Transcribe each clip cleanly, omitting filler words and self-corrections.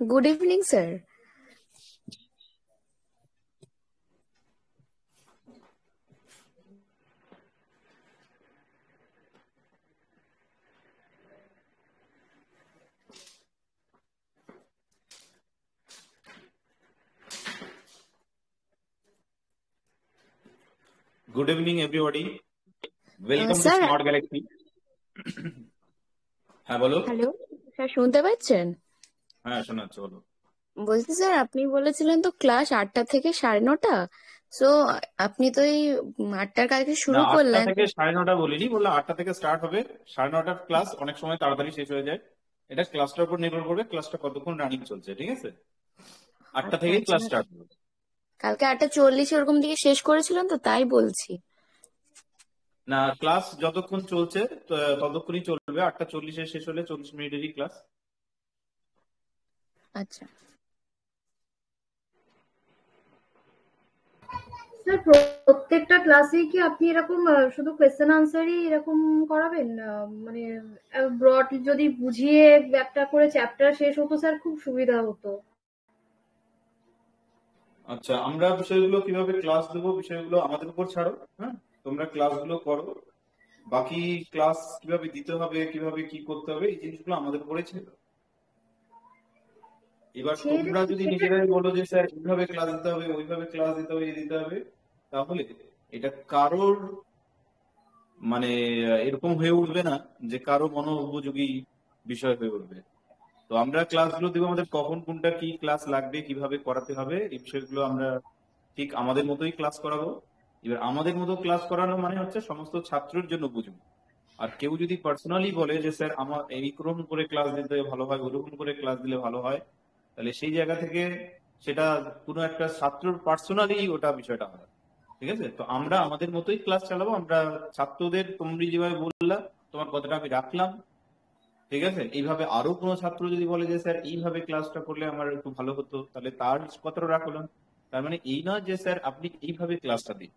Good evening, sir. Good evening, everybody. Welcome to Sir, Smart Galaxy. হ্যাঁ বলো। Hello sir, শুনতে পাচ্ছেন? হ্যাঁ শোনাচ্ছি, বলো। বলছি স্যার, আপনি বলেছিলেন তো ক্লাস 8টা থেকে 9:30। সো আপনি তো এই 8টার কালকে না, শুরু 8টা করলেন। থেকে 9:30 বলিনি, বললাম 8টা থেকে স্টার্ট হবে। 9:30 ক্লাস অনেক সময় তাড়াতাড়ি শেষ হয়ে যায়। এটা ক্লাসটার উপর নির্ভর করবে, ক্লাসটা কতক্ষণ রানিং চলছে, ঠিক আছে? 8টা আচ্ছা থেকেই আচ্ছা, ক্লাস স্টার্ট হবে। কালকে 8:40 ওরকম দিকে শেষ করেছিলেন তো, তাই বলছি। না, ক্লাস যতক্ষণ চলছে ততক্ষণই চলবে। 8:40 শেষ হলে 40 মিনিটেরই ক্লাস। আচ্ছা স্যার, প্রত্যেকটা ক্লাসেই কি আপনি এরকম শুধু কোয়েশ্চেন আনসারই এরকম করাবেন? মানে ব্রড যদি বুঝিয়ে একটা করে চ্যাপ্টার শেষ হতো স্যার, খুব সুবিধা হতো। আচ্ছা, আমরা বিষয়গুলো কিভাবে ক্লাস দেবো বিষয়গুলো আমাদের উপর ছাড়ো। হ্যাঁ, তোমরা ক্লাসগুলো করো। বাকি ক্লাস কিভাবে দিতে হবে, কিভাবে কি করতে হবে, এই জিনিসগুলো আমাদের উপরে ছিল। এবার তোমরা যদি নিজেরাই বলো যে স্যার এইভাবে ক্লাস দিতে হবে, ওইভাবে ক্লাস দিতে হবে, এই দিতে হবে, তাহলে এটা কারোর মানে এরকম হয়ে উঠবে না যে কারো মনো উপযোগী বিষয় হয়ে উঠবে। তো আমরা ক্লাসগুলো দেবো, আমাদের কখন কোনটা কি ক্লাস লাগবে, কিভাবে করাতে হবে, এই বিষয়গুলো আমরা ঠিক আমাদের মতোই ক্লাস করাবো। এবার আমাদের মতো ক্লাস করানো মানে হচ্ছে সমস্ত ছাত্রের জন্য উপযোগী। আর কেউ যদি পার্সোনালি বলে যে স্যার আমার এইরকম করে ক্লাস দিতে ভালো হয়, ওরকম করে ক্লাস দিলে ভালো হয়, তাহলে সেই জায়গা থেকে সেটা কোনো একটা ছাত্রর পার্সোনালি ওটা বিষয়টা হয়। ঠিক আছে, তো আমরা আমাদের মতোই ক্লাস চালাবো। আমরা ছাত্রদের তুমি যেভাবে বললা, তোমার কথাটা আমি রাখলাম। ঠিক আছে, এইভাবে আরো কোনো ছাত্র যদি বলে যে স্যার এইভাবে ক্লাসটা করলে আমার একটু ভালো হতো, তাহলে তার কথাটা রাখলাম। তার মানে এই নয় যে স্যার আপনি এইভাবে ক্লাসটা দিন।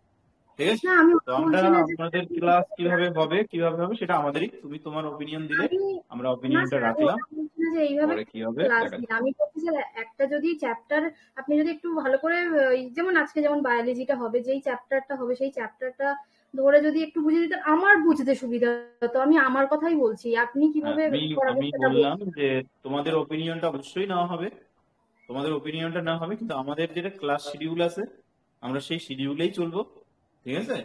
ঠিক আছে, না, আমি তো ওটা আমরা বলছি না যে আপনাদের ক্লাস কিভাবে হবে সেটা আমাদেরই, তুমি তোমার ওপিনিয়ন দিলে আমি আমরা না ওপিনিয়নটা স্যার, আমি রাখলাম। ওটা বলছি না যে এইভাবে পরে কি হবে ক্লাস দেখা দিন। যাবে। আমি বলছি স্যার, একটা যদি চ্যাপ্টার আপনি যদি একটু ভালো করে যেমন আজকে যেমন বায়োলজিটা হবে, যেই চ্যাপ্টারটা হবে সেই চ্যাপ্টারটা ধরে যদি একটু বুঝিয়ে দিতেন, আমার বুঝতে সুবিধা হতো। আমি আমার কথাই বলছি, আপনি হ্যাঁ, কিভাবে আমি করাবেন আমি সেটা বললাম বলছি। যে তোমাদের ওপিনিয়নটা অবশ্যই নেওয়া হবে। তোমাদের ওপিনিয়নটা নেওয়া হবে, কিন্তু আমাদের যেটা ক্লাস শিডিউল আছে আমরা সেই শিডিউলেই চলবো। ঠিক আছে,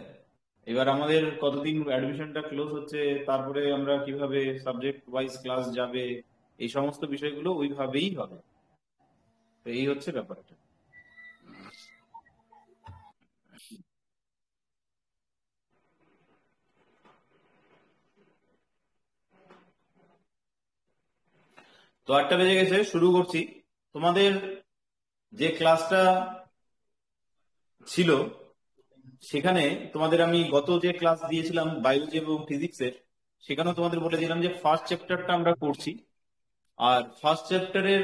এবার আমাদের কতদিন অ্যাডমিশনটা ক্লোজ হচ্ছে, তারপরে আমরা কিভাবে সাবজেক্ট ওয়াইজ ক্লাস যাবে, এই সমস্ত বিষয়গুলো ওইভাবেই হবে। তো এই হচ্ছে ব্যাপারটা। তো 8টা বেজে গেছে, শুরু করছি। তোমাদের যে ক্লাসটা ছিল সেখানে তোমাদের আমি গত যে ক্লাস দিয়েছিলাম বায়োলজি এবং ফিজিক্সের, সেখানেও তোমাদের বলেছিলাম যে ফার্স্ট চ্যাপ্টারটা আমরা করছি। আর ফার্স্ট চ্যাপ্টারের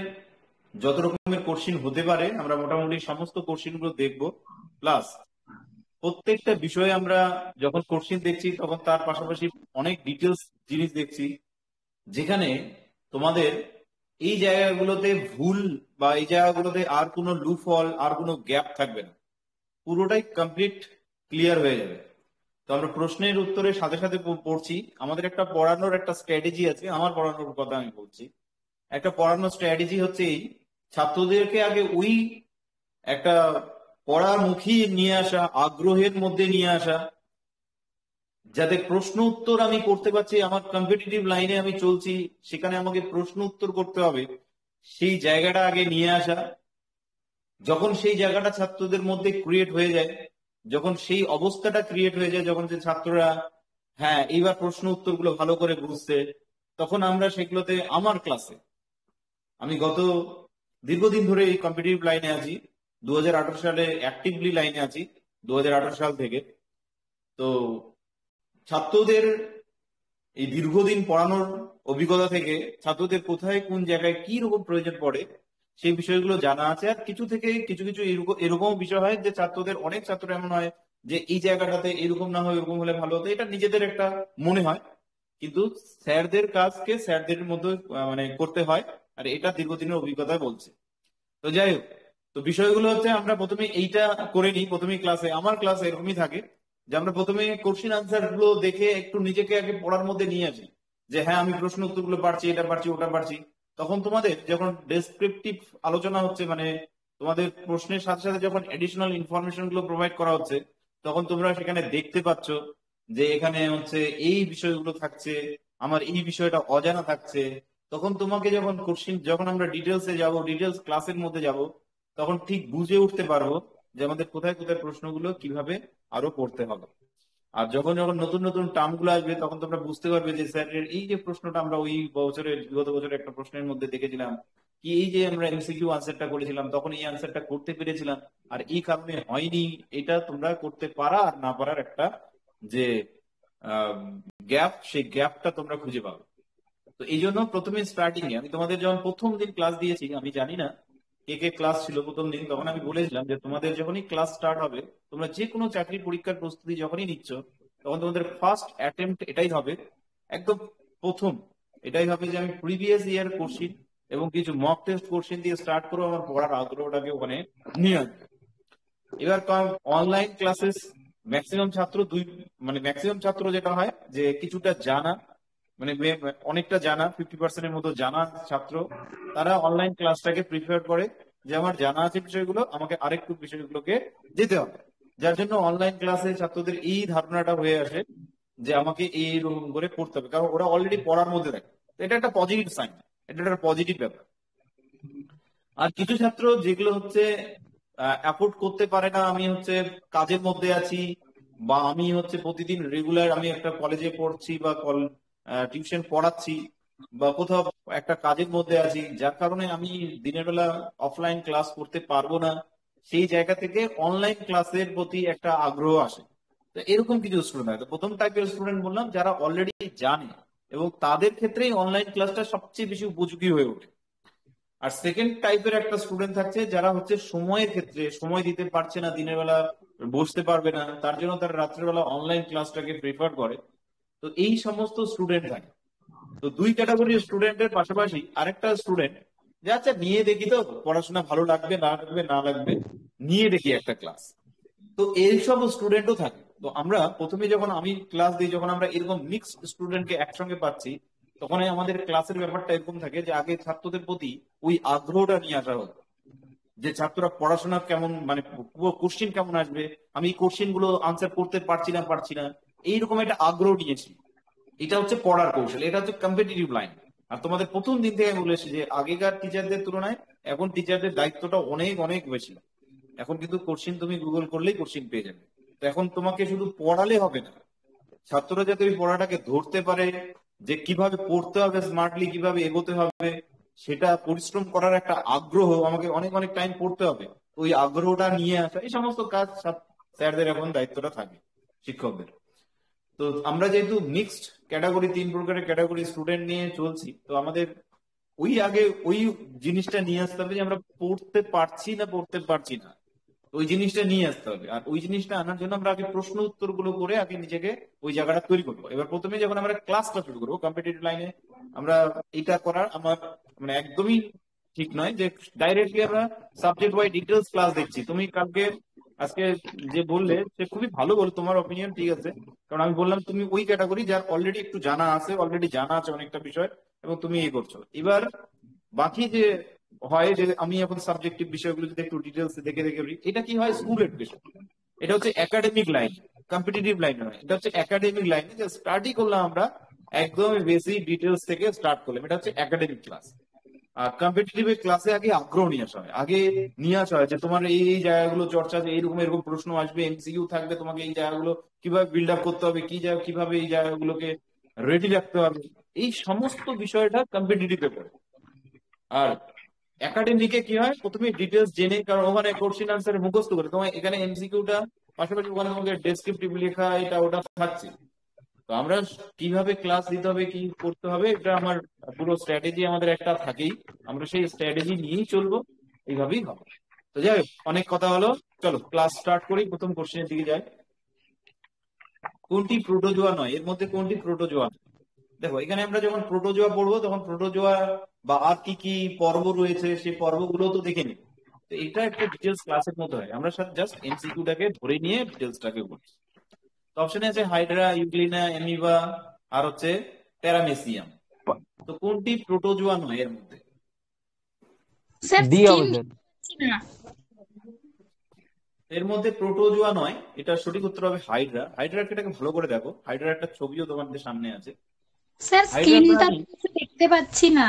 যত রকমের কোশ্চিন হতে পারে আমরা মোটামুটি সমস্ত কোশ্চিন গুলো দেখবো। প্লাস প্রত্যেকটা বিষয়ে আমরা যখন কোশ্চিন দেখছি তখন তার পাশাপাশি অনেক ডিটেলস জিনিস দেখছি, যেখানে তোমাদের এই জায়গাগুলোতে ভুল বা এই জায়গাগুলোতে আর কোনো লুফল আর কোনো গ্যাপ থাকবে না, পুরোটাই কমপ্লিট ক্লিয়ার হয়ে যাবে। তো আমরা প্রশ্নের উত্তরের সাথে সাথে পড়ছি। আমাদের একটা পড়ানোর একটা স্ট্র্যাটেজি আছে, আমার পড়ানোর কথা আমি বলছি। একটা পড়ানোর স্ট্র্যাটেজি হচ্ছে এই, ছাত্রদেরকে আগে ওই একটা পড়ামুখী নিয়ে আসা, আগ্রহের মধ্যে নিয়ে আসা, যাতে প্রশ্ন উত্তর আমি করতে পারছি, আমার কম্পিটিটিভ লাইনে আমি চলছি, সেখানে আমাকে প্রশ্ন উত্তর করতে হবে, সেই জায়গাটা আগে নিয়ে আসা। যখন সেই জায়গাটা ছাত্রদের মধ্যে ক্রিয়েট হয়ে যায়, যখন সেই অবস্থাটা ক্রিয়েট হয়ে যায়, যখন যে ছাত্ররা হ্যাঁ এইবার প্রশ্ন উত্তরগুলো ভালো করে বুঝছে, তখন আমরা সেগুলোতে আমার ক্লাসে আমি গত দীর্ঘদিন ধরে এই কম্পিটিটিভ লাইনে আছি। 2018 সালে অ্যাক্টিভলি লাইনে আছি, 2018 সাল থেকে। তো ছাত্রদের এই দীর্ঘদিন পড়ানোর অভিজ্ঞতা থেকে ছাত্রদের কোথায় কোন জায়গায় কি রকম প্রয়োজন পড়ে সেই বিষয়গুলো জানা আছে। আর কিছু থেকে কিছু কিছু এরকম বিষয় হয় যে ছাত্রদের, অনেক ছাত্র এমন হয় যে এই জায়গাটাতে এরকম না হয় এরকম হলে ভালো হতো, এটা নিজেদের একটা মনে হয়। কিন্তু স্যারদের কাজকে স্যারদের মধ্যে মানে করতে হয়। আর এটা দীর্ঘদিনের অভিজ্ঞতা বলছে। তো যাই হোক, তো বিষয়গুলো হচ্ছে আমরা প্রথমে এইটা করে নিই। প্রথমে ক্লাসে, আমার ক্লাসে এরকমই থাকে যে আমরা প্রথমে কোশ্চিন আনসার গুলো দেখে একটু নিজেকে আগে পড়ার মধ্যে নিয়ে আসি, যে হ্যাঁ আমি প্রশ্ন উত্তরগুলো পারছি, এটা পারছি, ওটা পারছি। তখন তোমাদের যখন ডেসক্রিপটিভ আলোচনা হচ্ছে, মানে তোমাদের প্রশ্নের সাথে সাথে যখন এডিশনাল ইনফরমেশন গুলো প্রোভাইড করা হচ্ছে, তখন তোমরা সেখানে দেখতে পাচ্ছ যে এখানে হচ্ছে এই বিষয়গুলো থাকছে, আমার এই বিষয়টা অজানা থাকছে। তখন তোমাকে যখন কোশ্চিন, যখন আমরা ডিটেলসে যাব, ডিটেলস ক্লাসের মধ্যে যাব, তখন ঠিক বুঝে উঠতে পারবো যে আমাদের কোথায় কোথায় প্রশ্নগুলো কিভাবে আরো পড়তে হবে। আর যখন যখন নতুন নতুন টার্ম গুলো আসবে, তখন তোমরা বুঝতে পারবে যে স্যারের এই যে প্রশ্নটা আমরা ওই বছরের, বিগত বছরের একটা প্রশ্নের মধ্যে দেখেছিলাম, কি এই যে আমরা এমসিকিউ আনসারটা করেছিলাম, তখন এই আনসারটা করতে পেরেছিলাম, আর এই কারণে হয়নি। এটা তোমরা করতে পারা আর না পারার একটা যে গ্যাপ, সেই গ্যাপটা তোমরা খুঁজে পাবে। তো এই জন্য প্রথমে স্টার্টিং এ আমি তোমাদের যখন প্রথম দিন ক্লাস দিয়েছি, আমি জানি না কে কে ক্লাস ছিল প্রথম দিন, তখন আমি বলেছিলাম যে তোমাদের যখনই ক্লাস স্টার্ট হবে, তোমরা যে কোনো চাকরি পরীক্ষার প্রস্তুতি যখনই নিচ্ছ, তখন তোমাদের ফার্স্ট অ্যাটেম্প্ট এটাই হবে, একদম প্রথম এটাই হবে যে আমি প্রিভিয়াস ইয়ার কোশ্চিন এবং কিছু মক টেস্ট কোশ্চিন দিয়ে স্টার্ট করবো, আমার পড়ার আগ্রহটাকে ওখানে নিয়ে আসবো। এবার অনলাইন ক্লাসেস ম্যাক্সিমাম ছাত্র মানে ম্যাক্সিমাম ছাত্র যেটা হয় যে কিছুটা জানা, মানে অনেকটা জানা, 50% মতো জানা ছাত্র, তারা অনলাইন ক্লাসটাকে প্রিফার করে যে আমার জানা আছে বিষয়গুলো, আমাকে আরেকটু বিষয়গুলোকে যেতে হবে। যার জন্য অনলাইন ক্লাসে ছাত্রদের এই ধারণাটা হয়ে আসে যে আমাকে এইরকম করে পড়তে হবে, কারণ ওরা অলরেডি পড়ার মধ্যে থাকে। তো এটা একটা পজিটিভ সাইন, এটা একটা পজিটিভ ব্যাপার। আর কিছু ছাত্র যেগুলো হচ্ছে অ্যাফোর্ড করতে পারে না, আমি হচ্ছে কাজের মধ্যে আছি, বা আমি হচ্ছে প্রতিদিন রেগুলার আমি একটা কলেজে পড়ছি বা টিউশন পড়াচ্ছি, বা কোথাও একটা কাজের মধ্যে আছি, যার কারণে আমি দিনের বেলা অফলাইন ক্লাস করতে পারবো না, সেই জায়গা থেকে অনলাইন ক্লাসের প্রতি একটা আগ্রহ আসে। তো এরকম কিছু স্টুডেন্ট হয়। তো প্রথম টাইপের স্টুডেন্ট বললাম যারা অলরেডি জানে, এবং তাদের ক্ষেত্রেই অনলাইন ক্লাসটা সবচেয়ে বেশি উপযোগী হয়ে ওঠে। আর সেকেন্ড টাইপের একটা স্টুডেন্ট থাকছে যারা হচ্ছে সময়ের ক্ষেত্রে সময় দিতে পারছে না, দিনের বেলা বসতে পারবে না, তার জন্য তারা রাত্রের বেলা অনলাইন ক্লাসটাকে প্রেফার করে। তো এই সমস্ত স্টুডেন্ট থাকে। তো দুই ক্যাটাগরির স্টুডেন্টের পাশাপাশি আরেকটা স্টুডেন্ট যে আচ্ছা নিয়ে দেখি, তো পড়াশোনা ভালো লাগবে না লাগবে না লাগবে, নিয়ে দেখি একটা ক্লাস। তো এইসব স্টুডেন্টও থাকে। তো আমরা প্রথমে যখন আমি ক্লাস দিই, যখন আমরা এরকম মিক্সড স্টুডেন্টকে একসঙ্গে পাচ্ছি, তখন আমাদের ক্লাসের ব্যাপারটা এরকম থাকে যে আগে ছাত্রদের প্রতি ওই আগ্রহটা নিয়ে আসা হতো, যে ছাত্ররা পড়াশোনা কেমন, মানে কোশ্চিন কেমন আসবে, আমি এই কোশ্চিন গুলো আনসার করতে পারছি না, এইরকম একটা আগ্রহ নিয়েছি। এটা হচ্ছে পড়ার কৌশল, এটা হচ্ছে কম্পিটিটিভ লাইন। আর তোমাদের প্রথম দিন থেকে আমি বলেছি যে আগেকার টিচারদের তুলনায় এখন টিচারদের দায়িত্বটা অনেক অনেক বেশি। এখন কিন্তু কোশ্চিন তুমি গুগল করলেই কোশ্চিন পেয়ে যাবে। তো এখন তোমাকে শুধু পড়ালে হবে না, ছাত্ররা যাতে ওই পড়াটাকে ধরতে পারে, যে কিভাবে পড়তে হবে স্মার্টলি, কিভাবে এগোতে হবে, সেটা পরিশ্রম করার একটা আগ্রহ, আমাকে অনেক অনেক টাইম পড়তে হবে, ওই আগ্রহটা নিয়ে আসা, এই সমস্ত কাজ স্যারদের এখন দায়িত্বটা থাকে, শিক্ষকদের। তো আমরা যেহেতু মিক্সড ক্যাটাগরি, 3 প্রকারের ক্যাটাগরি স্টুডেন্ট নিয়ে চলছি, তো আমাদের ওই আগে ওই জিনিসটা নিয়ে আসতে হবে যে আমরা পড়তে পারছি না পড়তে পারছি না, ওই জিনিসটা নিয়ে আসতে হবে। আর ওই জিনিসটা আনার জন্য আমরা আগে প্রশ্ন উত্তর গুলো করে আগে নিজেকে ওই জায়গাটা তৈরি করবো। এবার প্রথমে যখন আমরা ক্লাসটা শুরু করবো কম্পিটিটিভ লাইনে, আমরা এটা করার আমার মানে একদমই ঠিক নয় যে ডাইরেক্টলি আমরা সাবজেক্ট ওয়াইজ ডিটেলস ক্লাস দেখছি। তুমি কালকে আজকে যে বললে সে খুবই ভালো বল, তোমার অপিনিয়ন ঠিক আছে, কারণ আমি বললাম তুমি ওই ক্যাটাগরি যার অলরেডি একটু জানা আছে, অলরেডি জানা আছে অনেকটা বিষয়, এবং তুমি এই করছো। এবার বাকি যে হয় যে আমি এখন সাবজেক্টিভ বিষয়গুলো যদি একটু ডিটেলস দেখে দেখে বলি, এটা কি হয় স্কুল এডুকেশন, এটা হচ্ছে একাডেমিক লাইন, কম্পিটিটিভ লাইন নয়, এটা হচ্ছে একাডেমিক লাইনে যে স্টাডি করলাম আমরা একদম বেশি ডিটেলস থেকে স্টার্ট করলাম, এটা হচ্ছে একাডেমিক ক্লাস। আর কম্পিটিটিভ ক্লাসে আগে আগ্রহ নিয়ে আসা হয়, আগে নিয়ে আসা হয় যে তোমার এই এই জায়গাগুলো চর্চা আছে, এইরকম এরকম প্রশ্ন আসবে, এমসিকিউ থাকবে, তোমাকে এই জায়গাগুলো কিভাবে বিল্ড আপ করতে হবে, কিভাবে এই জায়গাগুলোকে রেডি রাখতে হবে, এই সমস্ত বিষয়টা কম্পিটিটিভে পড়ে। আর একাডেমিকে কি হয়, প্রথমে ডিটেলস জেনে, কারণ ওখানে কোশ্চেন আনসার মুখস্থ করে, তোমার এখানে এমসিকিউটা পাশাপাশি ওখানে তোমাকে ডেসক্রিপটিভ লেখা এটা ওটা থাকছে। তো আমরা কিভাবে ক্লাস দিতে হবে, কি করতে হবে, এটা আমার পুরো স্ট্র্যাটেজি আমাদের একটা থাকেই, আমরা সেই স্ট্র্যাটেজি নিয়েই চলবো, এইভাবেই হবে। তো যাই হোক, অনেক কথা হলো, চলো ক্লাস স্টার্ট করি, প্রথম কোশ্চেনের দিকে যাই। কোনটি প্রোটোজোয়া নয়, এর মধ্যে কোনটি প্রোটোজোয়া? দেখো এখানে আমরা যখন প্রোটোজোয়া পড়বো, তখন প্রোটোজোয়া বা আর কি কি পর্ব রয়েছে সেই পর্বগুলো তো দেখে নিই। তো এটা একটা ডিটেলস ক্লাসের মতো হয়, আমরা জাস্ট এমসিকিউটাকে ধরে নিয়ে ডিটেলসটাকে বলছি। তো অপশনে আছে হাইড্রা, ইউগ্লিনা, অ্যামিবা আর হচ্ছে প্যারামেসিয়াম। তো কোনটি প্রোটোজোয়া নয় এর মধ্যে? স্যার ডি স্কিন হবে স্যার। না। এর মধ্যে প্রোটোজোয়া নয়, এটা সঠিক উত্তর হবে হাইড্রা। হাইড্রাটাকে ভালো করে দেখো, হাইড্রার একটা ছবিও তোমাদের সামনে আছে। স্যার হাইড্রা স্কিনটা প্রাণী, দেখতে পাচ্ছি না।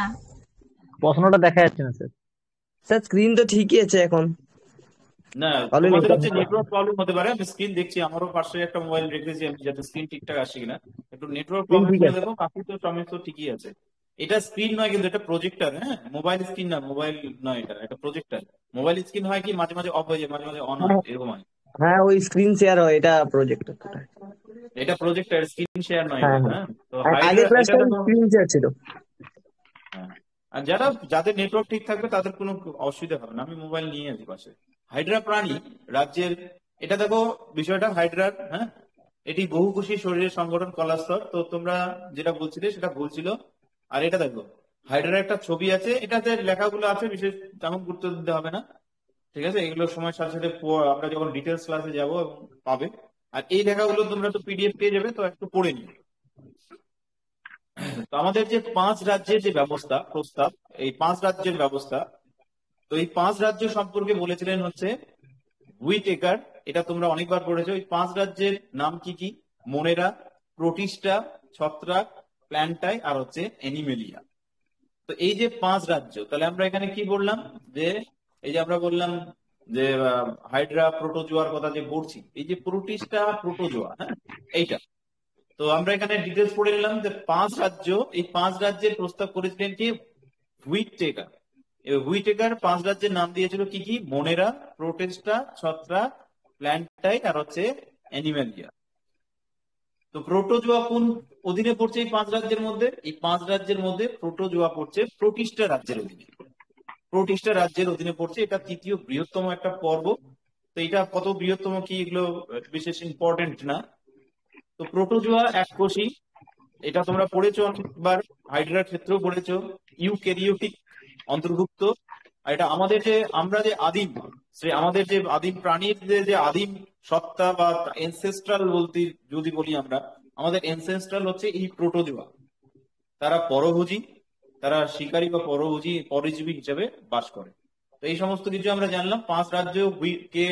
প্রশ্নটা দেখা যাচ্ছে না স্যার। স্যার স্ক্রিন তো ঠিকই আছে এখন, না ভালোই তোমাদের নেটওয়ার্ক। হচ্ছে নেটওয়ার্ক প্রবলেম হতে পারে। আমি স্ক্রিন দেখছি, আমারও পাশে একটা মোবাইল রেখেছি আমি, যাতে স্ক্রিন ঠিকঠাক আসে কিনা। একটু নেটওয়ার্ক স্ক্রিন প্রবলেম ঠিক হলে আছে। দেখো, বাকি তো সমস্ত ঠিকই আছে। এটা স্ক্রিন নয় কিন্তু, এটা প্রজেক্টর। হ্যাঁ, মোবাইল স্ক্রিন না, মোবাইল নয়, এটা একটা প্রজেক্টর। মোবাইল স্ক্রিন হয় কি মাঝে মাঝে অফ হয়ে যায়, মাঝে মাঝে অন হয়, হ্যাঁ এরকম হয়। হ্যাঁ, ওই স্ক্রিন শেয়ার হয়, এটা প্রজেক্টর। এটা প্রজেক্টর, স্ক্রিন শেয়ার নয় হ্যাঁ এটা। হ্যাঁ, হ্যাঁ, তো আগের হাইড্রা এটা ক্লাসটা দেখো। স্ক্রিন শেয়ার ছিল। হ্যাঁ, আর যাদের নেটওয়ার্ক ঠিক থাকবে তাদের কোনো অসুবিধা হবে না। আমি মোবাইল নিয়ে আছি পাশে। হাইড্রা প্রাণী রাজ্যের, এটা দেখো বিষয়টা হাইড্রার। হ্যাঁ, এটি বহুকোষী শরীরের সংগঠন কলাস্তর। তো তোমরা যেটা বলছিলে সেটা ভুল ছিল। আর এটা দেখো, হাইড্রার একটা ছবি আছে, এটাতে লেখাগুলো আছে, বিশেষ তেমন গুরুত্ব দিতে হবে না। ঠিক আছে, এগুলো সময়ের সাথে সাথে আমরা যখন ডিটেলস ক্লাসে যাবো এবং পাবে। আর এই লেখাগুলো তোমরা তো পিডিএফ পেয়ে যাবে, তো একটু পড়ে নিও। তো আমাদের যে 5 রাজ্যের যে ব্যবস্থা প্রস্তাব, এই 5 রাজ্যের ব্যবস্থা, তো এই 5 রাজ্য সম্পর্কে বলেছিলেন হচ্ছে হুইটেকার। এটা তোমরা অনেকবার পড়েছো। এই 5 রাজ্যের নাম কি কি? মোনেরা, প্রোটিস্টা, ছত্রাক, প্ল্যান্টাই আর হচ্ছে অ্যানিমেলিয়া। তো এই যে 5 রাজ্য, তাহলে আমরা এখানে কি বললাম, যে এই যে আমরা বললাম যে হাইড্রা প্রোটোজোয়ার কথা যে পড়ছি, এই যে প্রোটিস্টা প্রোটোজোয়া, হ্যাঁ এইটা। তো আমরা এখানে ডিটেলস পড়ে নিলাম যে 5 রাজ্য, এই 5 রাজ্যের প্রস্তাব করেছিলেন কি? হুইটেকার। হুইটেকার 5 রাজ্যের নাম দিয়েছিল কি কি? মোনেরা, প্রোটেস্টা, ছত্রাক, প্ল্যান্টাই আর হচ্ছে অ্যানিমালিয়া। তো প্রোটোজোয়া কোন অধীনে পড়ছে এই 5 রাজ্যের মধ্যে? এই 5 রাজ্যের মধ্যে প্রোটোজোয়া পড়ছে প্রোটিস্টা রাজ্যের অধীনে। প্রোটিস্টা রাজ্যের অধীনে পড়ছে, এটা তৃতীয় বৃহত্তম একটা পর্ব। তো এটা কত বৃহত্তম কি এগুলো বিশেষ ইম্পর্টেন্ট না। তো প্রোটোজোয়া এককোষী, এটা তোমরা পড়েছো অনেকবার, হাইড্রার ক্ষেত্রেও পড়েছো। ইউক্যারিওটিক অন্তর্ভুক্ত। আর এটা আমাদের যে আমরা যে আদিম, সে আমাদের যে আদিম প্রাণীর যে আদিম সত্তা বা এনসেস্ট্রাল বলতে যদি বলি আমরা, আমাদের এনসেস্ট্রাল হচ্ছে এই প্রোটোজোয়া। তারা পরভোজী, তারা শিকারী বা পরজীবী হিসেবে বাস করে। তো এই সমস্ত কিছু আমরা জানলাম। 5 রাজ্য কে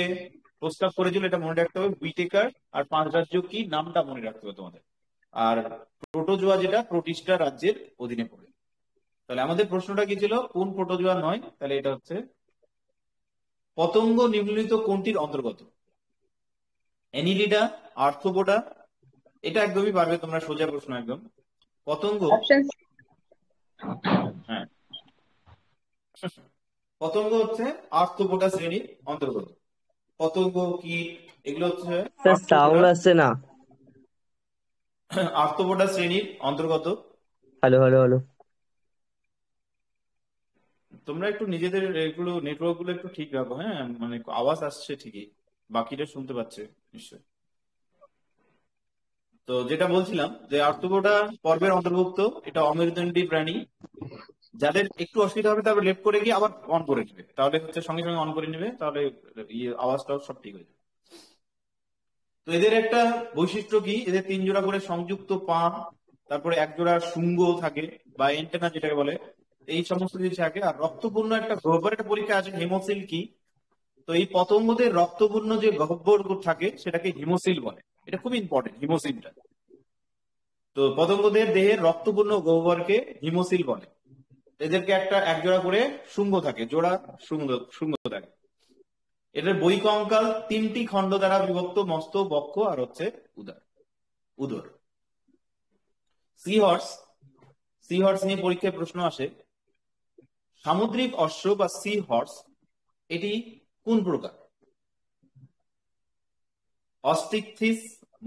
প্রস্তাব করেছিল এটা মনে রাখতে হবে, হুইটেকার। আর 5 রাজ্য কি নামটা মনে রাখতে হবে তোমাদের। আর প্রোটোজোয়া যেটা প্রোটিস্টা রাজ্যের অধীনে পড়ে। তাহলে আমাদের প্রশ্নটা কি ছিল? কোন প্রোটোজোয়া নয়? তাহলে এটা হচ্ছে পতঙ্গ নিম্নলিখিত কোনটির অন্তর্গত? Annelida, arthropoda. এটা একদমই পারবে তোমরা, সোজা প্রশ্ন একদম। পতঙ্গ, অপশন হ্যাঁ, পতঙ্গ হচ্ছে আর্থ্রোপোডা শ্রেণীর অন্তর্গত। পতঙ্গ, কীট, এগুলো হচ্ছে স্যার সাউন্ড আর্থ্রোপোডা আসছে না। আর্থ্রোপোডা শ্রেণীর অন্তর্গত। Hello hello hello. তোমরা একটু নিজেদের এগুলো নেটওয়ার্ক গুলো একটু ঠিক রাখো। হ্যাঁ, মানে আওয়াজ আসছে ঠিকই, বাকিটা শুনতে পাচ্ছে নিশ্চয়। তো যেটা বলছিলাম যে আর্থ্রোপোডা পর্বের অন্তর্ভুক্ত, এটা অমেরুদণ্ডী প্রাণী। যাদের একটু অসুবিধা হবে তারপর লেফট করে গিয়ে আবার অন করে নেবে, তাহলে হচ্ছে সঙ্গে সঙ্গে অন করে নেবে, তাহলে আওয়াজটাও সব ঠিক হয়ে যাবে। তো এদের একটা বৈশিষ্ট্য কি? এদের 3 জোড়া করে সংযুক্ত পা, তারপরে 1 জোড়া শুঙ্গ থাকে বা এন্টেনা যেটাকে বলে, এই সমস্ত কিছু থাকে। আর রক্তপূর্ণ একটা গহ্বর, একটা পরীক্ষা আছে হিমোসিল কি। তো এই পতঙ্গদের রক্তপূর্ণ যে গহ্বর থাকে সেটাকে হিমোসিল বলে। এটা খুব ইম্পর্টেন্ট, হিমোসিলটা। তো পতঙ্গদের দেহের রক্তপূর্ণ গহ্বরকে হিমোসিল বলে। এদেরকে এক জোড়া করে শুঙ্গ থাকে, জোড়া শুঙ্গ থাকে। এদের বহিঃকঙ্কাল 3টি খণ্ড দ্বারা বিভক্ত, মস্তক, বক্ষ আর হচ্ছে উদর। সি হর্স নিয়ে পরীক্ষায় প্রশ্ন আসে। সামুদ্রিক অশ্ব বা সি হর্স এটি কোন প্রকার? অস্টিকথিস,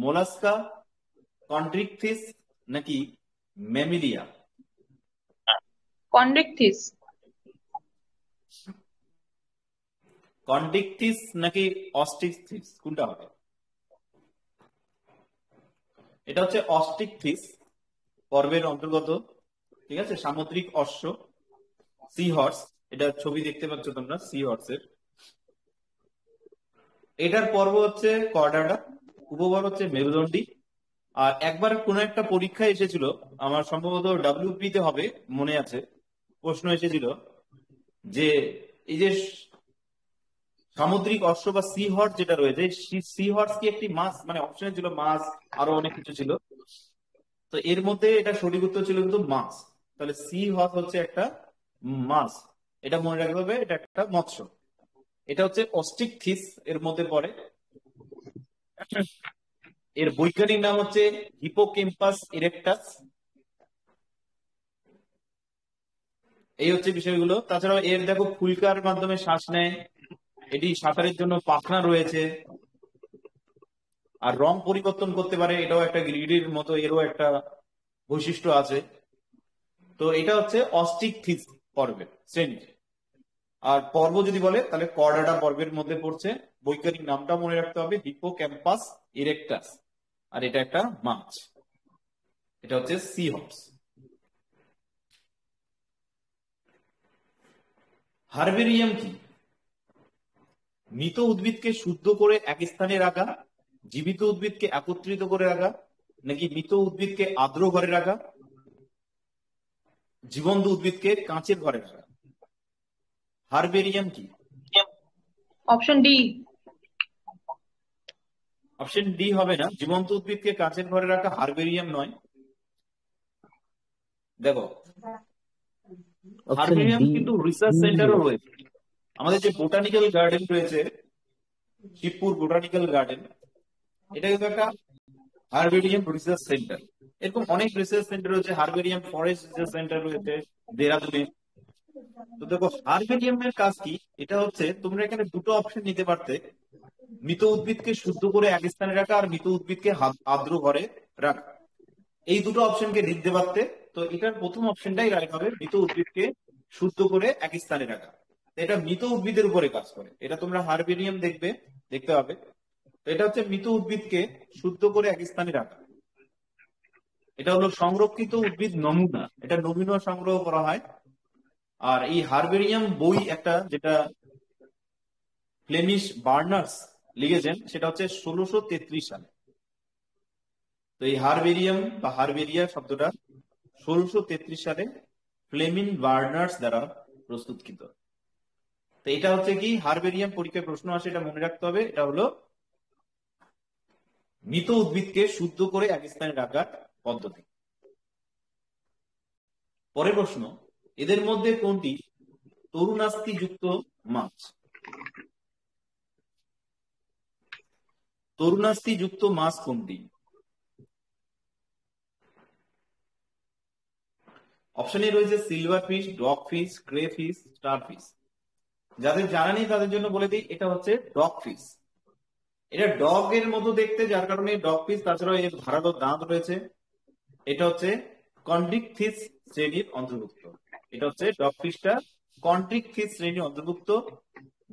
মোলাস্কা, কন্ট্রিকথিস নাকি ম্যামিলিয়া? কন্ডেক্টিস। কন্ট্রিকথিস নাকি অস্টিকথিস, কোনটা হবে? এটা হচ্ছে অস্টিকথিস পর্বের অন্তর্গত। ঠিক আছে, সামুদ্রিক অশ্ব। সি হর্স, এটা ছবি দেখতে পাচ্ছ তোমরা সি হর্সের। এটার পর্ব হচ্ছে কর্ডাটা, উপপর্ব হচ্ছে মেরুদণ্ডী। আর একবার কোন একটা পরীক্ষায় এসেছিল, আমার সম্ভবত ডাব্লিউপি তে হবে, মনে আছে, প্রশ্ন এসেছিল যে এই যে সামুদ্রিক অশ্ব বা সি হর্স যেটা রয়েছে, সি হর্স কি একটি মাছ, মানে অপশনে ছিল মাছ, আরো অনেক কিছু ছিল, তো এর মধ্যে এটা সঠিক উত্তর ছিল কিন্তু মাছ। তাহলে সি হর্স হচ্ছে একটা মাছ, এটা মনে রাখতে হবে, এটা একটা মৎস্য। এটা হচ্ছে অস্টিকথিস এর মধ্যে পড়ে। এর বৈজ্ঞানিক নাম হচ্ছে হিপোক্যাম্পাস ইরেক্টাস। এই হচ্ছে বিষয়গুলো। তাছাড়াও এর দেখো ফুলকার মাধ্যমে শ্বাস নেয়, এটি সাঁতারের জন্য পাখনা রয়েছে, আর রং পরিবর্তন করতে পারে, এটাও একটা গিরগিটির মতো, এরও একটা বৈশিষ্ট্য আছে। তো এটা হচ্ছে অস্টিকথিস পর্বের শ্রেণী। আর পর্ব যদি বলে তাহলে কর্ডাটা পর্বের মধ্যে পড়ছে। বৈজ্ঞানিক নামটা মনে রাখতে হবে, হিপোক্যাম্পাস ইরেক্টাস। আর এটা একটা মাছ, এটা হচ্ছে সি হর্স। হার্বেরিয়াম কি? মৃত উদ্ভিদকে শুদ্ধ করে এক স্থানে রাখা, জীবিত উদ্ভিদকে একত্রিত করে রাখা, নাকি মৃত উদ্ভিদকে আর্দ্র ঘরে রাখা, জীবন্ত উদ্ভিদকে কাঁচের ঘরে রাখা? হার্বেরিয়াম কি? Option D. অপশন ডি হবে না, জীবন্ত উদ্ভিদকে কাঁচের ঘরে রাখা হার্বেরিয়াম নয়। দেখো, অপশন হার্বেরিয়াম ডি। কিন্তু রিসার্চ সেন্টারও রয়েছে। আমাদের যে বোটানিক্যাল গার্ডেন রয়েছে, শিবপুর বোটানিক্যাল গার্ডেন, এটা কিন্তু একটা হার্বেরিয়াম রিসার্চ সেন্টার। এরকম অনেক রিসার্চ সেন্টার রয়েছে, হার্বেরিয়াম ফরেস্ট রিসার্চ সেন্টার রয়েছে দেরাদুনে। তো দেখো হার্বেরিয়ামের কাজ কি, এটা হচ্ছে তোমরা এখানে দুটো অপশন নিতে পারতে, মৃত উদ্ভিদকে শুদ্ধ করে এক স্থানে রাখা আর মৃত উদ্ভিদকে আর্দ্র ঘরে রাখা, এই দুটো অপশনকে দিতে পারতে। তো এটার প্রথম অপশনটাই রাইট হবে, মৃত উদ্ভিদকে শুদ্ধ করে এক স্থানে রাখা। এটা মৃত উদ্ভিদের উপরে কাজ করে, এটা তোমরা হার্বেরিয়াম দেখতে হবে। তো এটা হচ্ছে মৃত উদ্ভিদকে শুদ্ধ করে এক স্থানে রাখা। এটা হলো সংরক্ষিত উদ্ভিদ নমুনা, এটা নমুনা সংগ্রহ করা হয়। আর এই হার্বেরিয়াম বই একটা, যেটা ফ্লেমিশ বার্নার্স লিখেছেন, সেটা হচ্ছে 1633 সালে। তো এই হার্বেরিয়াম বা হার্বেরিয়া শব্দটা 1633 সালে ফ্লেমিং বার্নার্স দ্বারা প্রস্তুতকৃত। তো এটা হচ্ছে কি, হার্বেরিয়াম পরীক্ষায় প্রশ্ন আসে, এটা মনে রাখতে হবে, এটা হলো মৃত উদ্ভিদকে শুদ্ধ করে এক স্থানে রাখার পদ্ধতি। পরের প্রশ্ন, এদের মধ্যে কোনটি তরুণাস্থি যুক্ত মাছ? তরুণাস্থি যুক্ত মাছ কোনটি? অপশনে রয়েছে silver fish, dog fish, Cray fish, star fish. যাদের জানা নেই তাদের জন্য বলে দিই, এটা হচ্ছে ডগ ফিশ। এটা ডগ এর মতো দেখতে, যার কারণে ডগ ফিশ। তাছাড়াও এর ধারালো দাঁত রয়েছে। এটা হচ্ছে কন্ট্রিকথিস শ্রেণীর অন্তর্ভুক্ত। এটা হচ্ছে ডগ ফিশটা কন্ট্রিকথিস শ্রেণীর অন্তর্ভুক্ত,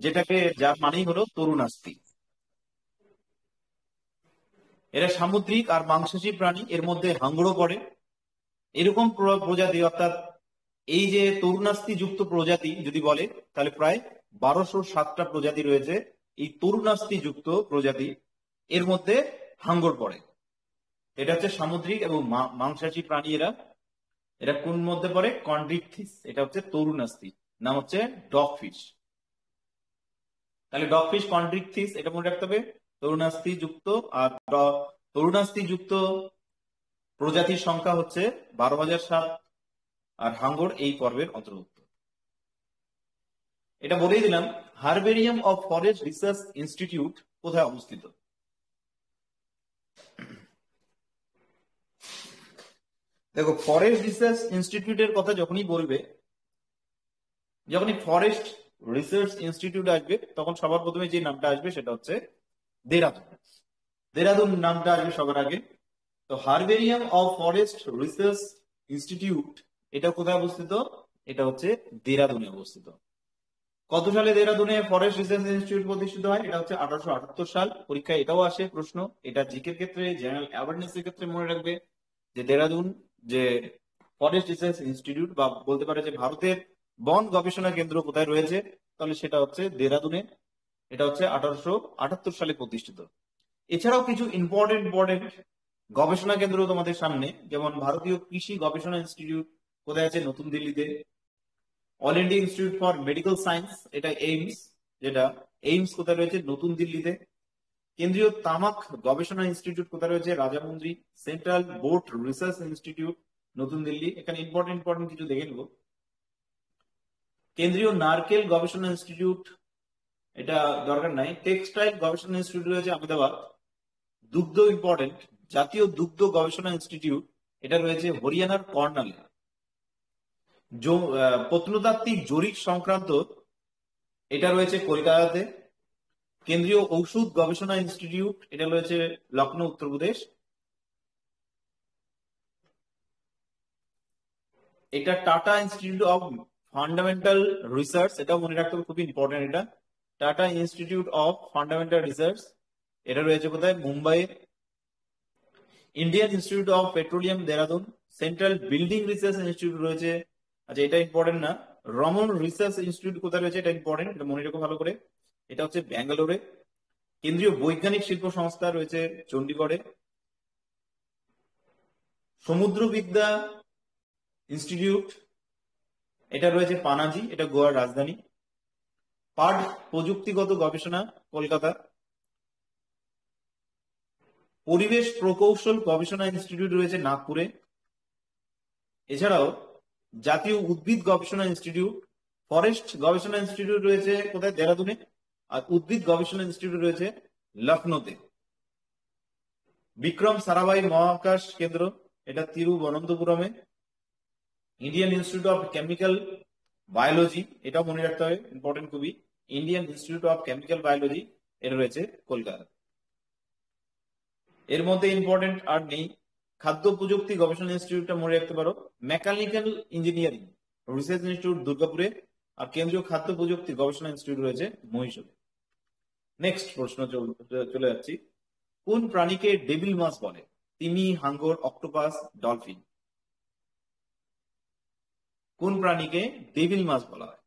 যেটাকে, যার মানেই হলো তরুণাস্থি। এরা সামুদ্রিক আর মাংসাশী প্রাণী, এর মধ্যে হাঙরও পড়ে। এরকম প্রজাতি, অর্থাৎ এই যে তরুণাস্থি যুক্ত প্রজাতি যদি বলে, তাহলে প্রায় 1207টা প্রজাতি রয়েছে এই তরুণাস্থি যুক্ত প্রজাতি, এর মধ্যে হাঙর পড়ে। এটা হচ্ছে সামুদ্রিক এবং মাংসাশী প্রাণী। এরা কোন মধ্যে পড়ে? কন্ট্রিকথিস। এটা হচ্ছে তরুণাস্থি, নাম হচ্ছে ডগ ফিশ। তাহলে ডগ ফিশ কন্ট্রিকথিস, এটা মনে রাখতে হবে। তরুণাস্থি যুক্ত, আর তরুণাস্থি যুক্ত প্রজাতির সংখ্যা হচ্ছে 12,007, আর হাঙ্গর এই পর্বের অন্তর্ভুক্ত। এটা বলেই দিলাম। Herbarium of Forest research institute কোথায় অবস্থিত? দেখো, ফরেস্ট রিসার্চ ইনস্টিটিউটের কথা যখনই বলবে, যখনই ফরেস্ট রিসার্চ ইনস্টিটিউট আসবে, তখন সবার প্রথমে যে নামটা আসবে সেটা হচ্ছে দেরাদুন। দেরাদুন নামটা আসবে সবার আগে। তো herbarium of Forest research institute, এটা কোথায় অবস্থিত? এটা হচ্ছে দেরাদুনে অবস্থিত। কত সালে দেরাদুনে ফরেস্ট রিসার্চ ইনস্টিটিউট প্রতিষ্ঠিত হয়? এটা হচ্ছে 1878 সাল। পরীক্ষায় এটাও আসে প্রশ্ন। এটা জিকের ক্ষেত্রে, জেনারেল অ্যাওয়ারনেস এর ক্ষেত্রে মনে রাখবে যে দেরাদুন যে ফরেস্ট রিসার্চ ইনস্টিটিউট, বা বলতে পারে যে ভারতের বন গবেষণা কেন্দ্র কোথায় রয়েছে? তাহলে সেটা হচ্ছে দেরাদুনে। এটা হচ্ছে 1878 সালে প্রতিষ্ঠিত। এছাড়াও কিছু ইম্পর্টেন্ট গবেষণা কেন্দ্র তোমাদের সামনে, যেমন ভারতীয় কৃষি গবেষণা ইনস্টিটিউট কোথায় আছে? নতুন দিল্লিতে। All India institute for medical science, এটা এইমস, যেটা এইমস কোথায় রয়েছে? নতুন দিল্লিতে। কেন্দ্রীয় তামাক গবেষণা ইনস্টিটিউট কোথায় রয়েছে? Rajahmundry. Central boat research institute, নতুন দিল্লি। এখানে ইম্পর্টেন্ট কিছু দেখে নেব। কেন্দ্রীয় নারকেল গবেষণা ইনস্টিটিউট, এটা দরকার নাই। টেক্সটাইল গবেষণা ইনস্টিটিউট রয়েছে আহমেদাবাদ। দুগ্ধ ইম্পর্টেন্ট, জাতীয় দুগ্ধ গবেষণা ইনস্টিটিউট, এটা রয়েছে হরিয়ানার কর্নালে। প্রত্নতাত্ত্বিক জরিপ সংক্রান্ত, এটা রয়েছে কলকাতাতে। কেন্দ্রীয় ঔষধ গবেষণা ইনস্টিটিউট, এটা রয়েছে লখনৌ, উত্তরপ্রদেশ। এটা tata institute of fundamental research, এটাও মনে রাখতে হবে, খুবই ইম্পর্টেন্ট। এটা tata institute of fundamental research, এটা রয়েছে কোথায়? Mumbai. Indian Institute of petroleum, Dehradun. Central building research Institute রয়েছে, আচ্ছা এটা ইম্পর্টেন্ট না। রমন রিসার্চ ইনস্টিটিউট কোথায় রয়েছে? এটা ইম্পর্টেন্ট, এটা মনে রাখো ভালো করে। এটা হচ্ছে ব্যাঙ্গালোরে। কেন্দ্রীয় বৈজ্ঞানিক শিল্প সংস্থা রয়েছে চণ্ডীগড়ে। সমুদ্রবিদ্যা ইনস্টিটিউট, এটা রয়েছে পানাজি, এটা গোয়ার রাজধানী। পাট প্রযুক্তিগত গবেষণা, কলকাতা। পরিবেশ প্রকৌশল গবেষণা ইনস্টিটিউট রয়েছে নাগপুরে। এছাড়াও জাতীয় উদ্ভিদ গবেষণা ইনস্টিটিউট, ফরেস্ট গবেষণা ইনস্টিটিউট রয়েছে কোথায়? দেরাদুনে। আর উদ্ভিদ গবেষণা ইনস্টিটিউট রয়েছে লখনৌতে। বিক্রম সারাভাই মহাকাশ কেন্দ্র, এটা তিরুবনন্তপুরমে। Indian Institute of Chemical Biology, এটাও মনে রাখতে হবে, ইম্পর্টেন্ট খুবই। Indian Institute of Chemical Biology, এটা রয়েছে কলকাতা। এর মধ্যে ইম্পর্টেন্ট আর নেই। খাদ্য প্রযুক্তি গবেষণা ইনস্টিটিউটটা মনে রাখতে পারো। মেকানিক্যাল ইঞ্জিনিয়ারিং রিসার্চ ইনস্টিটিউট দুর্গাপুরে। আর কেন্দ্রীয় খাদ্য প্রযুক্তি গবেষণা ইনস্টিটিউট রয়েছে মহীশূরে। নেক্সট প্রশ্ন চলে যাচ্ছি। কোন প্রাণীকে ডেভিল মাছ বলে? তিমি, হাঙ্গর, অক্টোপাস, ডলফিন। কোন প্রাণীকে ডেভিল মাছ বলা হয়?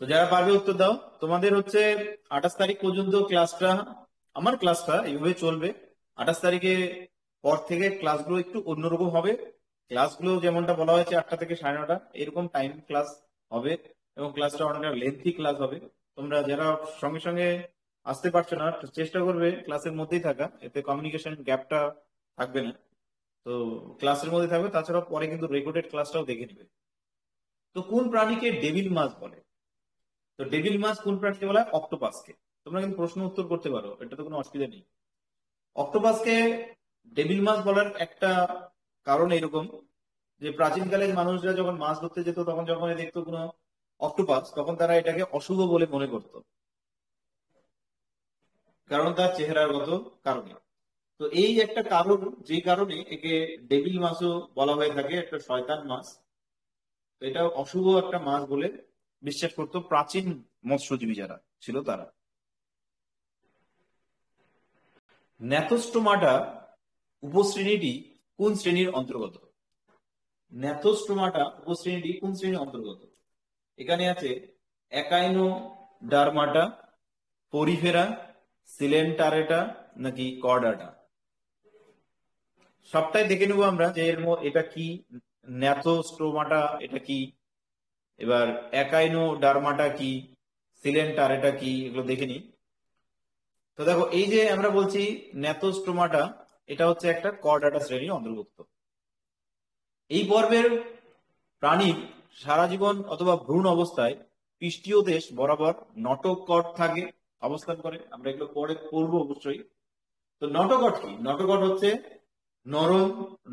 তো যারা পারবে উত্তর দাও। তোমাদের হচ্ছে 28 তারিখ পর্যন্ত ক্লাসটা, আমার ক্লাসটা এইভাবে চলবে। 28 তারিখে পর থেকে ক্লাসগুলো একটু অন্যরকম হবে। ক্লাসগুলো যেমনটা বলা হয়েছে 8টা থেকে 9:30 এরকম টাইম ক্লাস হবে, এবং ক্লাসটা অনেকটা লেন্থি ক্লাস হবে। তোমরা যারা সঙ্গে সঙ্গে আসতে পারছো না, চেষ্টা করবে ক্লাসের মধ্যেই থাকা, এতে কমিউনিকেশন গ্যাপটা থাকবে না। তো ক্লাসের মধ্যে থাকবে, তাছাড়া পরে কিন্তু রেকর্ডেড ক্লাসটাও দেখে নিবে। তো কোন প্রাণীকে ডেভিল মাছ বলে? তো ডেভিল মাছ কোন প্রাণীকে বলা হয়? অক্টোপাসকে। তোমরা কিন্তু প্রশ্ন উত্তর করতে পারো, এটা তো কোনো অসুবিধা নেই। অক্টোপাসকে ডেভিল মাছ বলার একটা কারণ এরকম, যে প্রাচীনকালের মানুষরা যখন মাছ ধরতে যেত, তখন যখন দেখতো কোনো অক্টোপাস, তখন তারা এটাকে অশুভ বলে মনে করত, কারণ তার চেহারাগত কারণে। তো এই একটা কারণ, যে কারণে একে ডেভিল মাছও বলা হয়ে থাকে, একটা শয়তান মাছ। তো এটা অশুভ একটা মাছ বলে বিশ্বাস করতো প্রাচীন মৎস্যজীবী যারা ছিল তারা। ন্যাথোস্টোমাটা উপশ্রেণীটি কোন শ্রেণীর অন্তর্গত? ন্যাথোস্টোমাটা উপশ্রেণীটি কোন শ্রেণীর অন্তর্গত? এখানে আছে একাইনোডার্মাটা, পরিফেরা, সিলেন্টারেটা, নাকি কর্ডাটা। সবটাই দেখে নেবো আমরা যে এটা কি। ন্যাথোস্টোমাটা এটা কি, এবার একাইনোডার্মাটা কি, সিলেন্টারেটা কি, এগুলো দেখে নিই। তো দেখো, এই যে আমরা বলছি ন্যাথোস্টোমাটা, এটা হচ্ছে একটা কর্ডাটা শ্রেণীর অন্তর্ভুক্ত। এই পর্বের প্রাণীর সারা জীবন অথবা ভ্রূণ অবস্থায় পৃষ্ঠীয় দেশ বরাবর নটোকট থাকে, অবস্থান করে। আমরা এগুলো পরে পড়বো অবশ্যই। তো নটোকট কি? নটোকট হচ্ছে নরম,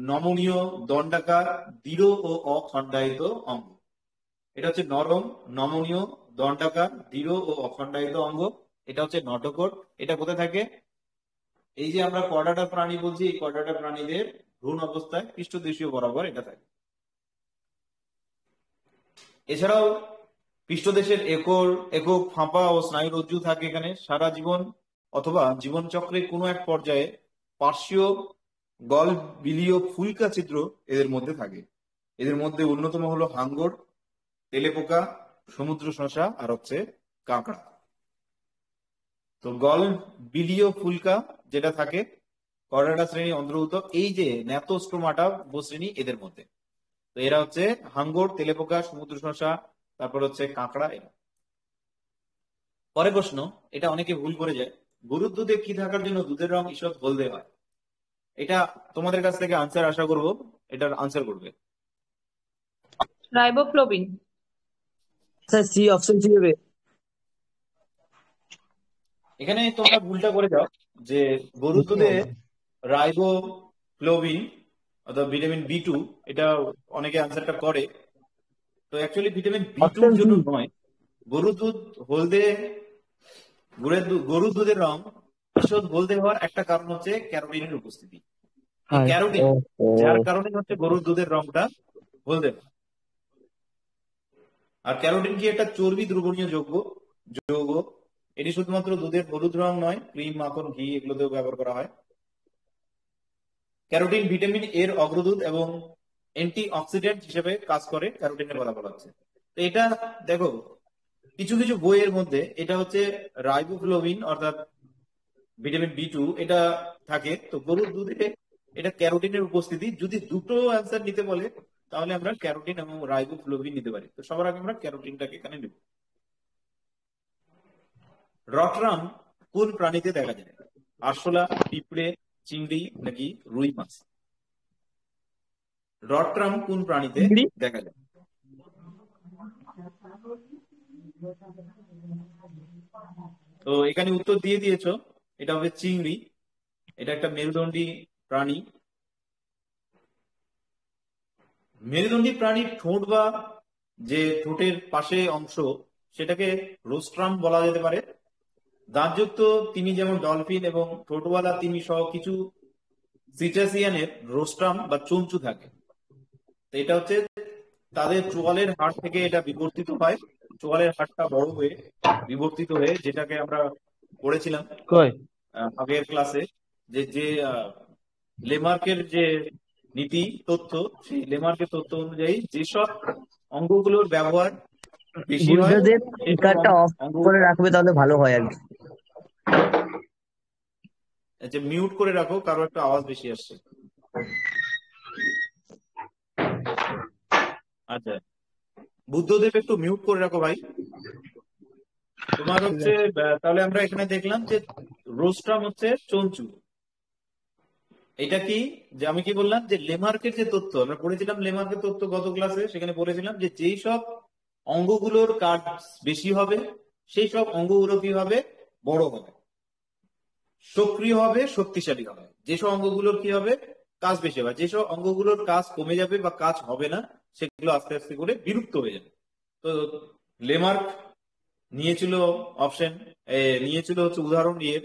নমনীয়, দণ্ডাকার, দৃঢ় ও অখণ্ডায়িত অঙ্গ। এটা হচ্ছে নরম, নমনীয়, দণ্ডাকার, দৃঢ় ও অখণ্ডায়িত অঙ্গ। এটা হচ্ছে নটোকট। এটা কোথায় থাকে? এই যে আমরা কর্ডাটা প্রাণী বলছি, এই কর্ডাটা প্রাণীদের ভ্রূণ অবস্থায় পৃষ্ঠদেশীয় বরাবর এটা থাকে। এছাড়াও পৃষ্ঠদেশের একক ফাঁপা ও স্নায়ুরজ্জু থাকে এখানে। সারা জীবন অথবা জীবনচক্রের কোনো এক পর্যায়ে পার্শ্বীয় গলবিলীয় ফুলকা ছিদ্র এদের মধ্যে থাকে। এদের মধ্যে অন্যতম হলো হাঙ্গর, তেলেপোকা, সমুদ্র শসা আর হচ্ছে কাঁকড়া। তো গলবিলীয় ফুলকা যেটা থাকে করডা শ্রেণী অন্তর্ভুক্ত। এই যে ন্যাথোস্টোমাটা উপশ্রেণী এদের মধ্যে। তো এরা হচ্ছে হাঙ্গর, তেলেপোকা, সমুদ্র শসা, তারপর হচ্ছে কাঁকড়া। এরা। পরের প্রশ্ন, এটা অনেকে ভুল করে যায়, গরুর দুধে কি থাকার জন্য দুধের রং ঈষৎ হলদে হয়? এটা তোমাদের কাছ থেকে আনসার আশা করব, এটার আনসার করবে। Riboflavin. Sir C, option C হবে। এখানে তোমরা ভুলটা করে যাও যে গরুর দুধে রাইবোফ্লোবিন অথবা ভিটামিন বি টু, এটা অনেকে আনসারটা করে। তো অ্যাকচুয়ালি ভিটামিন বি টুর অপশন জন্য সি। নয়। গরুর দুধ হলদে, গরুর দুধের রং ঈষৎ হলদে হওয়ার একটা কারণ হচ্ছে ক্যারোটিনের উপস্থিতি। এই ক্যারোটিন যার কারণে হচ্ছে গরুর দুধের রংটা হলদে হয়। আর ক্যারোটিন কি একটা চর্বি দ্রবণীয় যৌগ। এটি শুধুমাত্র দুধের হলুদ রং নয়, ক্রিম, মাখন, ঘি এগুলোতেও ব্যবহার করা হয়। ক্যারোটিন ভিটামিন এর অগ্রদূত এবং অ্যান্টি অক্সিডেন্ট হিসেবে কাজ করে, ক্যারোটিনের কথা বলা হচ্ছে। তো এটা দেখো কিছু কিছু বইয়ের মধ্যে এটা হচ্ছে রাইবোফ্লোবিন অর্থাৎ ভিটামিন বি টু এটা থাকে। তো গরুর দুধে এটা ক্যারোটিনের উপস্থিতি। যদি দুটো অ্যান্সার নিতে বলে তাহলে আমরা ক্যারোটিন এবং রাইবোফ্লোবিন নিতে পারি। তো সবার আগে আমরা ক্যারোটিনটাকে এখানে নেব। রটরাম কোন প্রাণীতে দেখা যায়? আরশোলা, পিঁপড়ে, চিংড়ি নাকি রুই মাছ? রটরাম কোন প্রাণীতে দেখা যায়? তো এখানে উত্তর দিয়ে দিয়েছো, এটা হবে চিংড়ি। এটা একটা মেরুদণ্ডী প্রাণী। মেরুদণ্ডী প্রাণীর ঠোঁট বা যে ঠোঁটের পাশে অংশ সেটাকে রোস্ট্রাম বলা যেতে পারে। দাঁতযুক্ত তিমি যেমন ডলফিন এবং ঠোঁটওয়ালা তিমি সহ কিছু সিটাসিয়ানের রোস্ট্রাম বা চঞ্চু থাকে। তো এটা হচ্ছে তাদের চোয়ালের হাড় থেকে এটা বিবর্তিত হয়। চোয়ালের হাড়টা বড় হয়ে বিবর্তিত হয়ে, যেটাকে আমরা পড়েছিলাম আগের ক্লাসে, যে লেমার্কের যে নীতি তথ্য, সেই লেমার্কের তথ্য অনুযায়ী যেসব অঙ্গগুলোর ব্যবহার বেশি হয় গুরুদেব সেসব স্পিকারটা অফ করে রাখবে তাহলে ভালো হয় আর কি। আচ্ছা, মিউট করে রাখো, কারো একটা আওয়াজ বেশি আসছে। আচ্ছা, বুদ্ধদেব একটু মিউট করে রাখো ভাই। তোমার হচ্ছে তাহলে আমরা এখানে দেখলাম যে রোস্ট্রাম হচ্ছে চঞ্চু। এটা কি, যে আমি কি বললাম যে লেমার্কের যে তথ্য আমরা পড়েছিলাম, লেমার্কের তথ্য গত ক্লাসে, সেখানে বলেছিলাম যে যেই সব অঙ্গগুলোর কাজ বেশি হবে সেই সব অঙ্গগুলো কি হবে, বড় হবে, সক্রিয় হবে, শক্তিশালী হবে। যেসব অঙ্গগুলোর কি হবে, কাজ বেশি হবে। যেসব অঙ্গগুলোর কাজ কমে যাবে বা কাজ হবে না সেগুলো আস্তে আস্তে করে বিলুপ্ত হয়ে যাবে। তো লেমার্ক নিয়েছিল অপশন, নিয়েছিল হচ্ছে উদাহরণ নিয়ে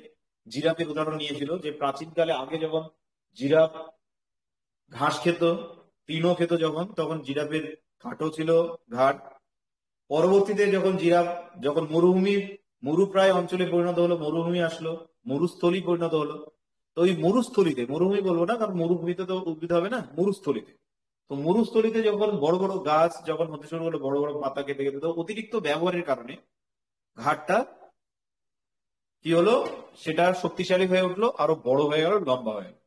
জিরাফের উদাহরণ নিয়েছিল, যে প্রাচীনকালে আগে যখন জিরাফ ঘাস খেত, তৃণ খেত তখন জিরাফের খাটো ছিল ঘাট। পরবর্তীতে যখন জিরাফ যখন মরুপ্রায় অঞ্চলে পরিণত হলো, মরুভূমি আসলো, মরুস্থলী পরিণত হলো। তো ওই মরুস্থলীতে, মরুভূমি বলবো না কারণ মরুভূমিতে তো উদ্ভিদ হবে না, মরুস্থলীতে। তো মরুস্থলীতে যখন বড় বড় গাছ যখন হতে শুরু হলো, বড় বড় পাতা কেটে কেটে, তো অতিরিক্ত ব্যবহারের কারণে ঘাটটা কি হলো, সেটা শক্তিশালী হয়ে উঠলো, আরো বড় হয়ে গেল, লম্বা হয়ে গেল।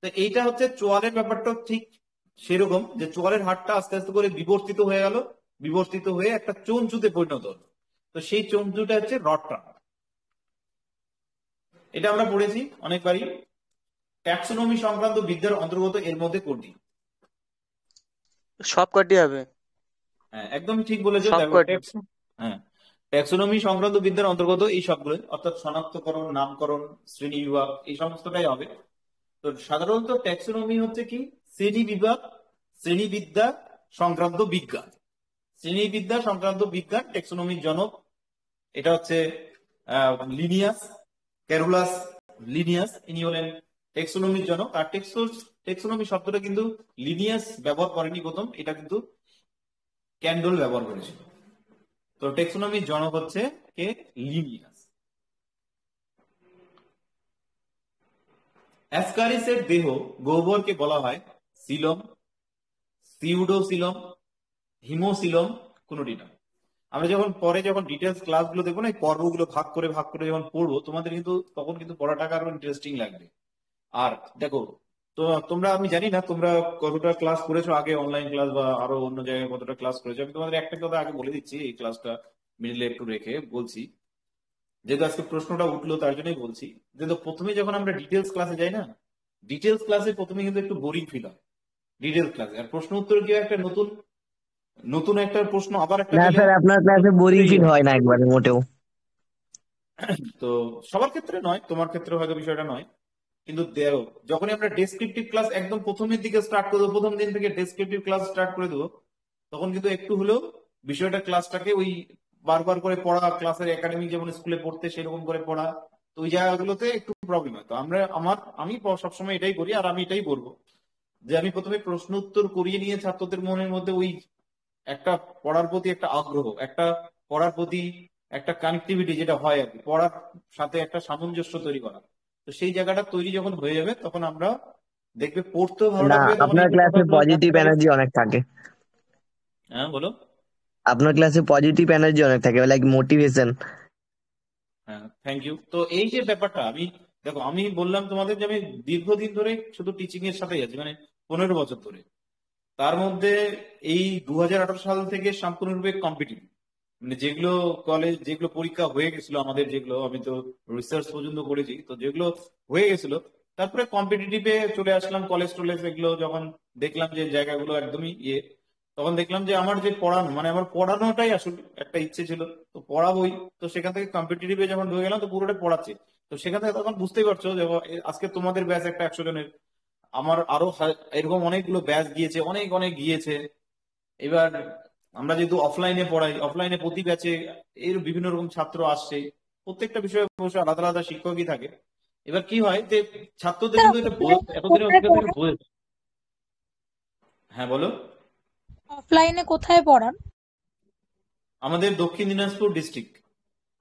তো এইটা হচ্ছে চোয়ালের ব্যাপারটা ঠিক সেরকম, যে চোয়ালের হাড়টা আস্তে আস্তে করে বিবর্তিত হয়ে গেল, বিবর্তিত হয়ে একটা চঞ্চুতে পরিণত হলো। তো সেই চঞ্চুটা হচ্ছে রটরাম। এটা আমরা পড়েছি অনেকবারই। ট্যাক্সোনমি সংক্রান্ত বিদ্যার অন্তর্গত এর মধ্যে কোনটি? সব কটি হবে। হ্যাঁ, একদম ঠিক বলেছো। সবকটি। হ্যাঁ, ট্যাক্সোনমি সংক্রান্ত বিদ্যার অন্তর্গত এই সবগুলো, অর্থাৎ শনাক্তকরণ, নামকরণ, শ্রেণী বিভাগ, এই সমস্তটাই হবে। তো সাধারণত ট্যাক্সোনমি হচ্ছে কি, শ্রেণীবিদ্যা সংক্রান্ত বিজ্ঞান। শ্রেণীবিদ্যা সংক্রান্ত বিজ্ঞান, ট্যাক্সোনমির জনক এটা হচ্ছে লিনিয়াস, ক্যারোলাস লিনিয়াস। ইনি হলেন ট্যাক্সোনমির জনক। আর ট্যাক্সোনমি শব্দটা কিন্তু লিনিয়াস ব্যবহার করেনি প্রথম, এটা কিন্তু ক্যান্ডল ব্যবহার করেছিল। তো টেক্সোনমির জনক হচ্ছে কে? লিনিয়াস। অ্যাসকারিসের দেহ গহ্বরকে বলা হয় সিলম, সিউডোসিলম, হিমোসিলম, কোনটি না। আমরা যখন পরে যখন ডিটেলস ক্লাসগুলো দেখবো না, এই পর্বগুলো ভাগ করে যখন পড়বো, তোমাদের কিন্তু তখন কিন্তু পড়াটা আরো ইন্টারেস্টিং লাগবে। আর দেখো, তো তোমরা, আমি জানি না তোমরা কতটা ক্লাস করেছো আগে, অনলাইন ক্লাস বা আরো অন্য জায়গায় কতটা ক্লাস করেছো। আমি তোমাদের একটা কথা আগে বলে দিচ্ছি, এই ক্লাসটা মিডলে একটু রেখে বলছি, যেহেতু আজকে প্রশ্নটা উঠলো তার জন্যই বলছি। যেহেতু প্রথমে যখন আমরা ডিটেলস ক্লাসে যাই না, ডিটেলস ক্লাসে প্রথমে কিন্তু একটু বোরিং ফিল হয় ডিটেলস ক্লাসে। আর প্রশ্ন উত্তর কি একটা নতুন নতুন একটা প্রশ্ন আবার একটা না পেলে স্যার, আপনার ক্লাসে বোরিং ঘুরতেই ফিল হয়। হয় না একবারে মোটেও। তো সবার ক্ষেত্রে নয়, তোমার ক্ষেত্রে হয়তো বিষয়টা নয়, কিন্তু যখনই আমরা ডেসক্রিপটিভ ক্লাস একদম প্রথমের দিকে স্টার্ট করে দেবো, প্রথম দিন থেকে ডেসক্রিপটিভ ক্লাস স্টার্ট করে দেবো, তখন কিন্তু একটু হলেও বিষয়টা ক্লাসটাকে ওই বারবার করে পড়া, ক্লাসের একাডেমিক যেমন স্কুলে পড়তে সেরকম করে পড়া, তো ওই জায়গাগুলোতে একটু প্রবলেম হয়। তো আমি সবসময় এটাই করি, আর আমি এটাই বলবো যে আমি প্রথমে প্রশ্ন উত্তর করিয়ে নিয়ে ছাত্রদের মনের মধ্যে ওই একটা পড়ার প্রতি একটা আগ্রহ, একটা পড়ার প্রতি একটা কানেক্টিভিটি যেটা হয় আর কি, পড়ার সাথে একটা সামঞ্জস্য তৈরি করা। তো সেই জায়গাটা তৈরি যখন হয়ে যাবে, তখন আমরা দেখবে পড়তেও ভালো না, লাগবে, তখন আপনার এই যে ক্লাসে কথাগুলো পজিটিভ জানতে পারবে। এনার্জি অনেক থাকে। হ্যাঁ বলো। আপনার ক্লাসে পজিটিভ এনার্জি অনেক থাকে, লাইক মোটিভেশন। হ্যাঁ, থ্যাংক ইউ। তো এই যে ব্যাপারটা, দেখো আমি বললাম তোমাদের যে আমি দীর্ঘদিন ধরে শুধু টিচিং এর সাথেই আছি, মানে 15 বছর ধরে। তার মধ্যে এই 2018 সাল থেকে সম্পূর্ণরূপে কম্পিটিটিভ, মানে যেগুলো কলেজ, যেগুলো পরীক্ষা হয়ে গেছিল আমাদের, যেগুলো আমি তো রিসার্চ পর্যন্ত করেছি, তো যেগুলো হয়ে গেছিল তারপরে কম্পিটিটিভে চলে আসলাম। কলেজ টলেজ এগুলো যখন দেখলাম যে জায়গাগুলো একদমই তখন দেখলাম যে আমার যে পড়ানো, মানে আমার পড়ানোটাই আসলে একটা ইচ্ছে ছিল, তো পড়াবই। তো সেখান থেকে কম্পিটিটিভে যখন ঢুকে গেলাম, তো পুরোটা পড়াচ্ছি। তো সেখান থেকে তখন বুঝতেই পারছো যে আজকে তোমাদের ব্যাচ একটা 100 জনের, আমার আরো এরকম অনেকগুলো ব্যাচ গিয়েছে, অনেক অনেক গিয়েছে। এবার আমরা যেহেতু অফলাইনে পড়াই, অফলাইনে প্রতি ব্যাচে এর বিভিন্ন রকম ছাত্র আসছে, প্রত্যেকটা বিষয়ে অবশ্য আলাদা আলাদা শিক্ষকই থাকে। এবার কি হয় যে ছাত্রদের স্যার কিন্তু এটা অফলাইনে এতদিন কোথায় অভিজ্ঞতা থেকে পড়ান? বোঝে। হ্যাঁ বলো। অফলাইনে কোথায় পড়ান? আমাদের দক্ষিণ দিনাজপুর ডিস্ট্রিক্ট,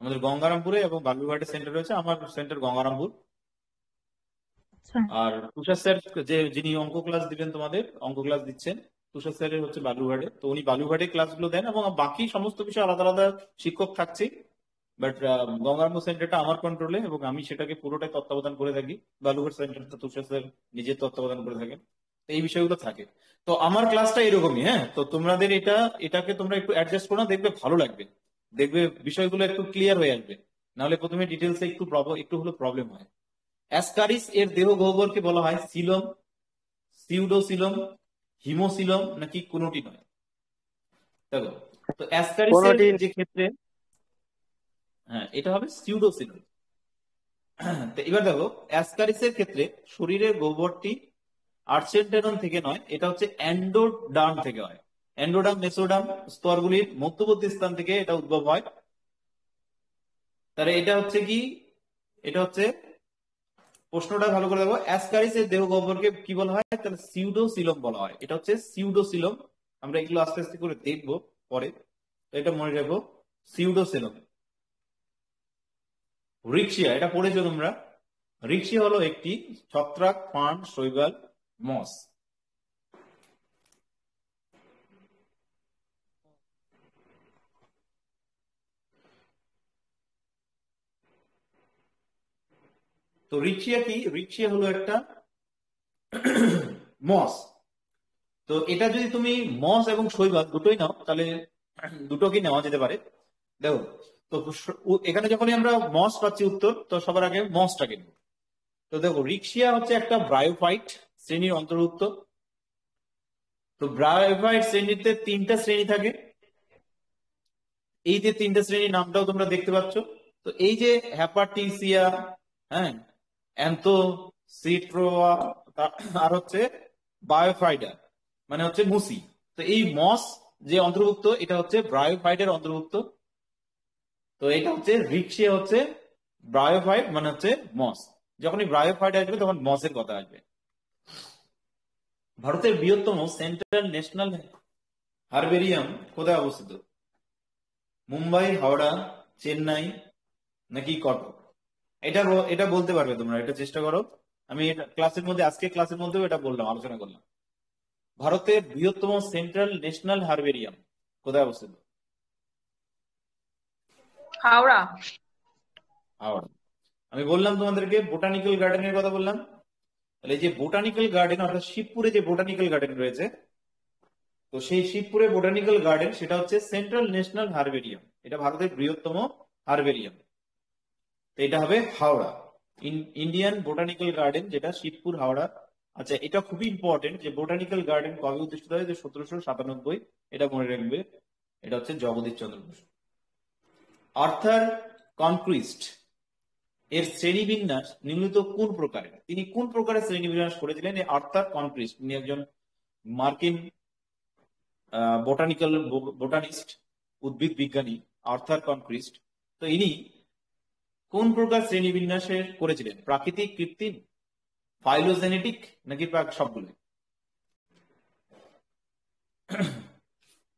আমাদের গঙ্গারামপুরে এবং বালুরঘাটে সেন্টার রয়েছে। আমার সেন্টার গঙ্গারামপুর। আচ্ছা। আর তুষার স্যার, যিনি অঙ্ক ক্লাস দিবেন, তোমাদের অঙ্ক ক্লাস দিচ্ছেন, তুষার স্যারের হচ্ছে বালুরঘাটে। তো উনি বালুরঘাটে ক্লাসগুলো দেন, এবং বাকি সমস্ত বিষয় আলাদা আলাদা শিক্ষক থাকছে। বাট গঙ্গারামপুর সেন্টারটা আমার কন্ট্রোলে, এবং আমি সেটাকে পুরোটাই তত্ত্বাবধান করে থাকি। বালুরঘাট সেন্টারটা তুষার স্যার নিজের তত্ত্বাবধান করে থাকেন। তো এই বিষয়গুলো থাকে। তো আমার ক্লাসটা এরকমই। হ্যাঁ, তো তোমাদের এটাকে তোমরা একটু অ্যাডজাস্ট করো না, দেখবে ভালো লাগবে, দেখবে বিষয়গুলো একটু ক্লিয়ার হয়ে আসবে। নাহলে প্রথমে ডিটেলসে একটু হলো প্রবলেম হয়। অ্যাসকারিস এর দেহ গহ্বরকে বলা হয় সিলম, সিউডোসিলম, হিমোসিলম, নাকি কোনটি নয়? দেখো, তো অ্যাসকারিসের কোনোটি যে ক্ষেত্রে, হ্যাঁ এটা হবে সিউডোসিলম। তো এবার দেখো, অ্যাসকারিসের ক্ষেত্রে শরীরের গহ্বরটি আর্চেন্টেরন থেকে নয়, এটা হচ্ছে এন্ডোডার্ম থেকে হয়। এন্ডোডার্ম, মেসোডার্ম স্তরগুলির মধ্যবর্তী স্থান থেকে এটা উদ্ভব হয়। তাহলে এটা হচ্ছে কি, এটা হচ্ছে, প্রশ্নটা ভালো করে দেখো, অ্যাসকারিসের দেহ গহ্বরকে কি বলা হয়? তাহলে সিউডোসিলম বলা হয়। এটা হচ্ছে সিউডোসিলম। আমরা এগুলো আস্তে আস্তে করে দেখবো পরে, তো এটা মনে রাখবো, সিউডোসিলম। রিক্সিয়া, এটা পড়েছো তোমরা। রিক্সিয়া হলো একটি ছত্রাক, ফার্ন, শৈবাল, মস। তো রিক্সিয়া কি? রিক্সিয়া হলো একটা মস। তো এটা যদি তুমি মস এবং শৈবাল দুটোই নাও, তাহলে দুটোকে নেওয়া যেতে পারে। দেখো, তো এখানে যখনই আমরা মস পাচ্ছি উত্তর, তো সবার আগে মসটাকে নেব। তো দেখো, রিক্সিয়া হচ্ছে একটা ব্রায়োফাইট শ্রেণীর অন্তর্ভুক্ত। তো ব্রায়োফাইট শ্রেণীতে 3টা শ্রেণী থাকে। এই যে 3টা শ্রেণীর নামটাও তোমরা দেখতে পাচ্ছ। তো এই যে হ্যাপাটিসিয়া, হ্যাঁ, অ্যান্থোসিট্রোয়া, আর হচ্ছে বায়োফাইডা, মানে হচ্ছে মুসি। তো এই মস যে অন্তর্ভুক্ত, এটা হচ্ছে ব্রায়োফাইটের অন্তর্ভুক্ত। তো এটা হচ্ছে রিক্সিয়া হচ্ছে ব্রায়োফাইট, মানে হচ্ছে মস। যখনই ব্রায়োফাইট আসবে, তখন মসের কথা আসবে। ভারতের বৃহত্তম সেন্ট্রাল ন্যাশনাল হারবেরিয়াম কোথায় অবস্থিত? মুম্বাই, হাওড়া, চেন্নাই নাকি কটক? এটা এটা বলতে পারবে তোমরা, এটা চেষ্টা করো। আমি এটা ক্লাসের মধ্যে, আজকে ক্লাসের মধ্যেও এটা বললাম, আলোচনা করলাম। ভারতের বৃহত্তম সেন্ট্রাল ন্যাশনাল হারবেরিয়াম কোথায় অবস্থিত? হাওড়া। হাওড়া। আমি বললাম তোমাদেরকে বোটানিক্যাল গার্ডেনের কথা বললাম, তাহলে এই যে বোটানিক্যাল গার্ডেন অর্থাৎ শিবপুরে যে বোটানিক্যাল গার্ডেন রয়েছে, তো সেই শিবপুরে বোটানিক্যাল গার্ডেন সেটা হচ্ছে সেন্ট্রাল ন্যাশনাল হারবেরিয়াম, এটা ভারতের বৃহত্তম হারবেরিয়াম। তো এটা হবে হাওড়া, ইন্ডিয়ান বোটানিক্যাল গার্ডেন, যেটা শিবপুর, হাওড়া। আচ্ছা, এটা খুবই ইম্পর্টেন্ট যে বোটানিক্যাল গার্ডেন কবে প্রতিষ্ঠিত হয়, যে 1797, এটা মনে রাখবে। এটা হচ্ছে জগদীশ চন্দ্র বসু। আর্থার কনক্রিস্ট এর শ্রেণীবিন্যাস নিম্নলিখিত কোন প্রকারের? তিনি কোন প্রকারের শ্রেণীবিন্যাস করেছিলেন? এই আর্থার কনক্রিস্ট, তিনি একজন মার্কিন বোটানিস্ট, উদ্ভিদ বিজ্ঞানী আর্থার কনক্রিস্ট। তো ইনি কোন প্রকার শ্রেণীবিন্যাসের করেছিলেন? প্রাকৃতিক, কৃত্রিম, ফাইলোজেনেটিক নাকি সবগুলো?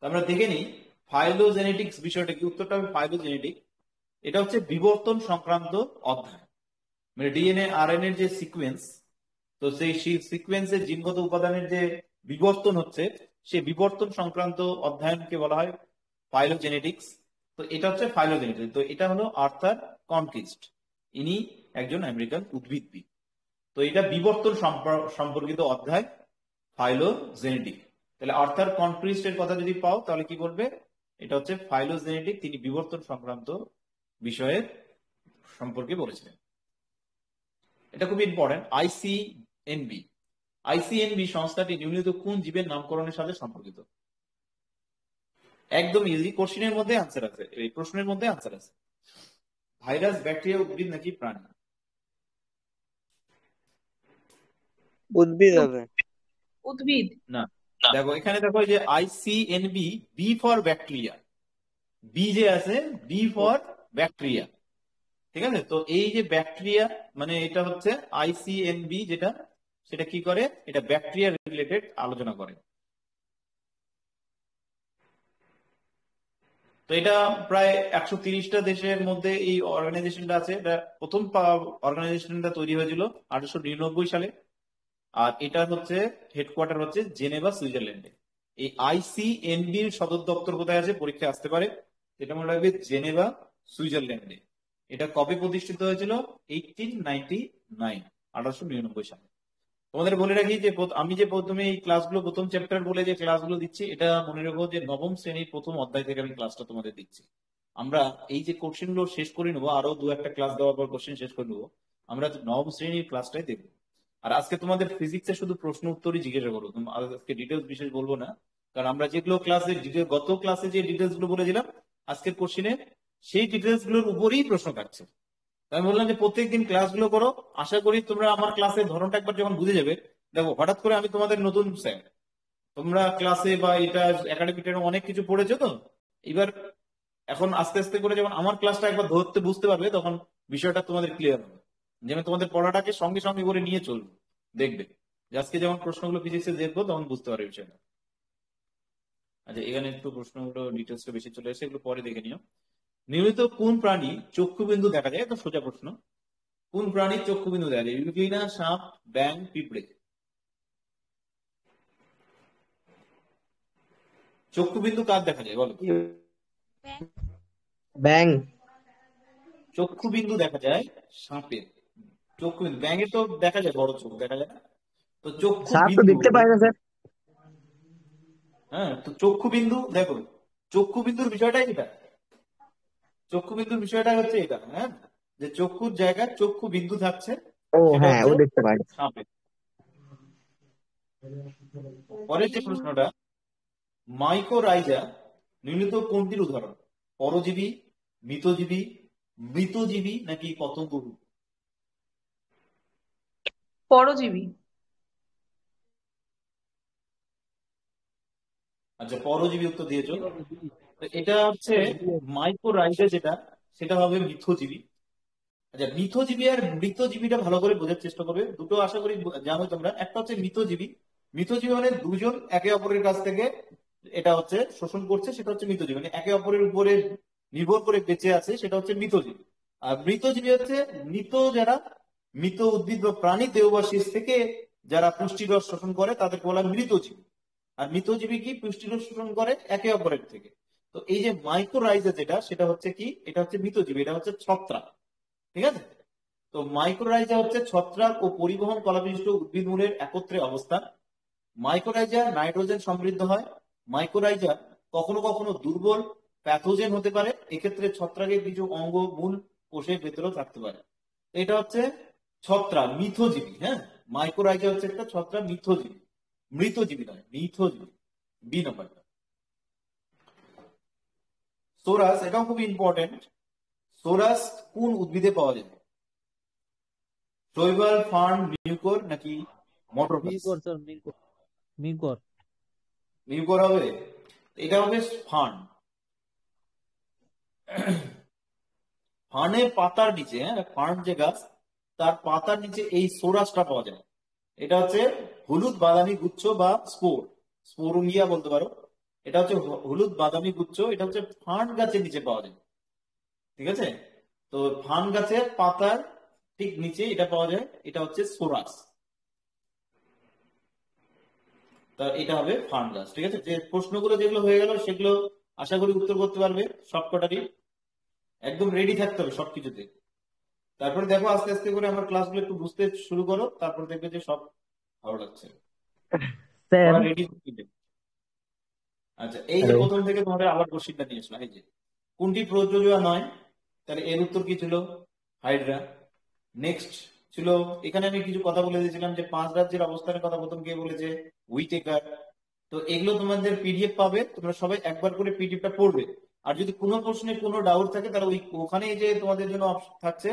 আমরা দেখে নিই ফাইলোজেনেটিক্স বিষয়টা কি। উত্তরটা হবে ফাইলোজেনেটিক। এটা হচ্ছে বিবর্তন সংক্রান্ত অধ্যায়, মানে ডিএনএ আরএনএ যে সিকোয়েন্স, তো সেই সিকোয়েন্সের জিনগত উপাদানের যে বিবর্তন হচ্ছে, সেই বিবর্তন সংক্রান্ত অধ্যয়নকে বলা হয় ফাইলোজেনেটিক্স। তো এটা হচ্ছে ফাইলোজেনেটিক্স। তো এটা হলো আর্থার কনক্রিস্ট, ইনি একজন আমেরিকান উদ্ভিদবিদ। তো এটা বিবর্তন সম্পর্কিত অধ্যায়, ফাইলোজেনেটিক। তাহলে আর্থার কনক্রিস্ট এর কথা যদি পাও তাহলে কি বলবে? এটা হচ্ছে ফাইলোজেনেটিক, তিনি বিবর্তন সংক্রান্ত বিষয়ের সম্পর্কে বলেছিলেন। এটা খুব ইম্পর্টেন্ট। আইসিএনবি সংস্থাটি নিম্নলিখিত কোন জীবের নামকরণের সাথে সম্পর্কিত? একদম ইজি, কোশ্চেনের মধ্যে আনসার আছে, এই প্রশ্নের মধ্যে আনসার আছে। ভাইরাস, ব্যাকটেরিয়া, উদ্ভিদ নাকি প্রাণী? উদ্ভিদ হবে। উদ্ভিদ। না, দেখো এখানে দেখো যে আইসিএনবি, বি ফর ব্যাকটেরিয়া, বি যে আছে, বি ফর ব্যাকটেরিয়া, ঠিক আছে? তো এই যে ব্যাকটেরিয়া, মানে এটা হচ্ছে আইসিএনবি যেটা, সেটা কি করে? এটা ব্যাকটেরিয়া রিলেটেড আলোচনা করে। তো এটা প্রায় 130টা দেশের মধ্যে এই অর্গানাইজেশনটা আছে। এটা প্রথম অর্গানাইজেশনটা তৈরি হয়েছিল 1899 সালে, আর এটা হচ্ছে হেডকোয়ার্টার হচ্ছে জেনেভা, সুইজারল্যান্ডে। এই আইসিএনবির সদর দপ্তর কোথায় আছে? পরীক্ষায় আসতে পারে। এটা মনে রাখবে, জেনেভা, সুইজারল্যান্ডে। এটা কবে প্রতিষ্ঠিত হয়েছিল? 1899 সালে। তোমাদের বলে রাখি যে আমি যে প্রথমে এই ক্লাসগুলো, প্রথম চ্যাপ্টার বলে যে ক্লাসগুলো দিচ্ছি, এটা মনে রাখবো যে নবম শ্রেণীর প্রথম অধ্যায় থেকে আমি ক্লাসটা তোমাদের দিচ্ছি। আমরা এই যে কোশ্চেন গুলো শেষ করে নেবো, আরো 2-1টা ক্লাস দেওয়ার পর কোশ্চেন শেষ করে নেবো, আমরা নবম শ্রেণীর ক্লাসটাই দেখবো। আর আজকে তোমাদের ফিজিক্সের শুধু প্রশ্ন উত্তরই জিজ্ঞাসা করবো, আজকে ডিটেলস বিশেষ বলবো না, কারণ আমরা যেগুলো ক্লাসে গত ক্লাসে যে ডিটেলস গুলো বলেছিলাম, আজকের কোশ্চেনে সেই ডিটেলস গুলোর উপরেই প্রশ্ন কাটছে। আমি বললাম যে প্রত্যেকদিন ক্লাসগুলো করো, আশা করি তোমরা আমার ক্লাসের ধরনটা একবার যখন বুঝে যাবে, দেখো হঠাৎ করে আমি তোমাদের নতুন স্যার, তোমরা ক্লাসে বা এটা একাডেমিক অনেক কিছু পড়েছো, তো এবার এখন আস্তে আস্তে করে যখন আমার ক্লাসটা একবার ধরতে বুঝতে পারবে, তখন বিষয়টা তোমাদের ক্লিয়ার হবে। যেন তোমাদের পড়াটাকে সঙ্গে সঙ্গে করে নিয়ে চলবে, দেখবে যে আজকে যেমন প্রশ্নগুলো ফিজিক্সে দেখবো তখন বুঝতে পারবে বিষয়টা। আচ্ছা, এখানে একটু প্রশ্নগুলো ডিটেলসটা বেশি চলে এসে, এগুলো পরে দেখে নিও। নিয়মিত কোন প্রাণী চক্ষুবিন্দু দেখা যায়? তো সোজা প্রশ্ন, কোন প্রাণীর চক্ষুবিন্দু দেখা যায়? ইউগ্লিনা, সাপ, ব্যাং, পিঁপড়ে? চক্ষুবিন্দু কার দেখা যায় বলো? ব্যাং। চক্ষুবিন্দু দেখা যায় সাপের। চক্ষুবিন্দু, ব্যাঙের তো দেখা যায়, বড় চোখ দেখা যায় না। তো সাপ তো চক্ষুবিন্দু, দেখতে পায় না স্যার। হ্যাঁ, তো চক্ষুবিন্দু দেখো, চক্ষুবিন্দুর বিষয়টাই এটা, চক্ষুবিন্দুর বিষয়টা হচ্ছে এটা, হ্যাঁ, যে চক্ষুর জায়গায় চক্ষু বিন্দু থাকছে, ও সেটা হ্যাঁ, ও হচ্ছে দেখতে পায়। সাপের। পরের যে প্রশ্নটা, মাইকোরাইজা নিম্নলিখিত কোনটির উদাহরণ? পরজীবী, মৃতজীবী, মৃতজীবী নাকি পতঙ্গরূপ? পরজীবী। আচ্ছা, পরজীবী উত্তর দিয়েছো। তো এটা হচ্ছে মাইকোরাইজা, যেটা সেটা হবে মিথজীবী। আচ্ছা, মিথজীবী আর মৃতজীবীটা ভালো করে বোঝার চেষ্টা করবে, দুটো আশা করি জানো তোমরা। একটা হচ্ছে মৃতজীবী, মৃতজীবী মানে দুজন একে অপরের কাছ থেকে এটা হচ্ছে শোষণ করছে, সেটা হচ্ছে মৃতজীবী, মানে একে অপরের উপরে নির্ভর করে বেঁচে আছে সেটা হচ্ছে মৃতজীবী। আর মৃতজীবী হচ্ছে মৃত উদ্ভিদ বা প্রাণী দেহবাসীর থেকে যারা পুষ্টিরস শোষণ করে তাদেরকে বলা হয় মৃতজীবী। আর মৃতজীবী কি পুষ্টিরস শোষণ করে একে অপরের থেকে। তো এই যে মাইক্রোরাইজা সেটা হচ্ছে কি, এটা হচ্ছে মৃতজীবী, এটা হচ্ছে ছত্রাক। ঠিক আছে, তো মাইক্রোরাইজা হচ্ছে ছত্রাক ও পরিবহন কলাবিশিষ্ট উদ্ভিদমূলের একত্রে অবস্থান। মাইক্রোরাইজা নাইট্রোজেন সমৃদ্ধ হয়। মাইক্রোরাইজা কখনো কখনো দুর্বল প্যাথোজেন হতে পারে, এক্ষেত্রে ছত্রাকের কিছু অঙ্গ মূল কোষের ভেতরেও থাকতে পারে। এটা হচ্ছে ছত্রাক মিথজীবী। হ্যাঁ, মাইক্রোরাইজা হচ্ছে একটা ছত্রাক মিথজীবী, মৃতজীবী নয়, মিথজীবী। বি নাম্বারটা। সোরাস, এটাও খুব ইম্পর্টেন্ট। সোরাস কোন উদ্ভিদে পাওয়া যায়? শৈবাল, ফার্ন, মিউকর নাকি মটরগাছ? মিরকর স্যার, মিরকর। মিরকর। মিউকর হবে, এটা হবে ফার্ন। ফার্নের পাতার নিচে, হ্যাঁ, ফার্ন যে গাছ তার পাতার নিচে এই সোরাসটা পাওয়া যায়। এটা হচ্ছে হলুদ বাদামি গুচ্ছ বা স্পোরুলিয়া বলতে পারো। এটা হচ্ছে হলুদ বাদামি গুচ্ছ, এটা হচ্ছে ফার্ন গাছের নিচে পাওয়া যায়। ঠিক আছে, তো ফার্ন গাছের পাতার ঠিক নিচে এটা পাওয়া যায়, এটা হচ্ছে সোরাস। তা এটা হবে ফার্ন গাছ। ঠিক আছে, যে প্রশ্নগুলো যেগুলো হয়ে গেল সেগুলো আশা করি উত্তর করতে পারবে সবকটারই। একদম রেডি থাকতে হবে সবকিছুতে। তারপরে দেখো আস্তে আস্তে করে আমার ক্লাসগুলো একটু বুঝতে শুরু করো, তারপর দেখবে যে সব ভালো লাগছে। স্যার। রেডি। আচ্ছা, এই যে হ্যালো। প্রথম থেকে তোমাদের আবার কোশ্চিনটা নিয়ে আসলাম, এই যে কোনটি প্রযোজোয়া নয়, তাহলে এর উত্তর কি ছিল? হাইড্রা। নেক্সট ছিল, এখানে আমি কিছু কথা বলে দিয়েছিলাম যে 5 রাজ্যের অবস্থানের কথা প্রথম কে বলেছে? হুইটেকার। তো এগুলো তোমাদের পিডিএফ পাবে, তোমরা সবাই একবার করে পিডিএফটা পড়বে। আর যদি কোনো প্রশ্নে কোনো ডাউট থাকে তাহলে ওখানে যে তোমাদের জন্য থাকছে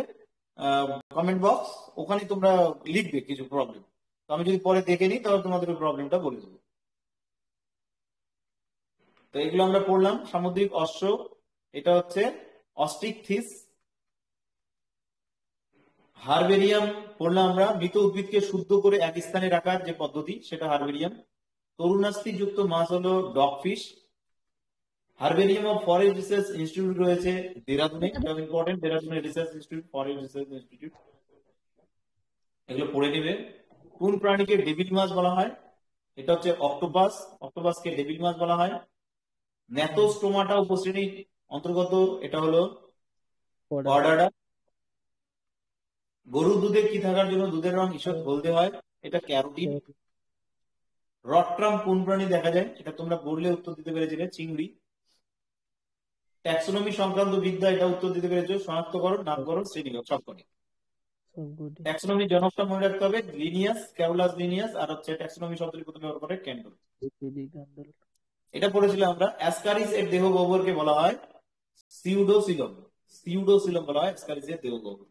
কমেন্ট বক্স, ওখানে তোমরা লিখবে কিছু প্রবলেম। তো আমি যদি পরে দেখে নিই তাহলে তোমাদের ওই প্রবলেমটা বলে দেবো। তো এগুলো আমরা পড়লাম। সামুদ্রিক অশ্ব, এটা হচ্ছে অস্ট্রিক থিস। হারবেরিয়াম পড়লাম আমরা, মৃত উদ্ভিদকে শুদ্ধ করে এক স্থানে রাখার যে পদ্ধতি সেটা হারবেরিয়াম। তরুণাস্থি যুক্ত মাছ হলো dogfish. Herbarium of Forest research Institute রয়েছে দেরাদুনে, এটা ইম্পর্টেন্ট, দেরাদুনে research institute, forest research institute, এগুলো পড়ে নেবে। কোন প্রাণীকে ডেভিল মাছ বলা হয়? এটা হচ্ছে অক্টোপাস, অক্টোপাসকে ডেভিল মাছ বলা হয়। ন্যাথোস্টোমাটা উপশ্রেণীর অন্তর্গত, এটা হলো কর্ডাটা। গরুর দুধে কি থাকার জন্য দুধের রং ঈষৎ হলদে হয়? এটা ক্যারোটিন। রট্রাম কোন প্রাণী দেখা যায়? এটা তোমরা বললে উত্তর দিতে পেরেছিলে, চিংড়ি। ট্যাক্সোনমি সংক্রান্ত বিদ্যা, এটা উত্তর দিতে পেরেছো, শনাক্তকরণ, নামকরণ, শ্রেণীগত, সবকটি। ট্যাক্সোনমির জনকটা মনে রাখতে হবে, লিনিয়াস, ক্যাউলাস লিনিয়াস। আর হচ্ছে ট্যাক্সোনমি শব্দটি প্রথমে ব্যবহার করে ক্যান্ডল। এটা পড়েছিলাম আমরা। অ্যাসকারিস এর দেহ গহ্বরকে বলা হয় সিউডোসিলম, সিউডোসিলম বলা হয় অ্যাসকারিস এর দেহ গহ্বর।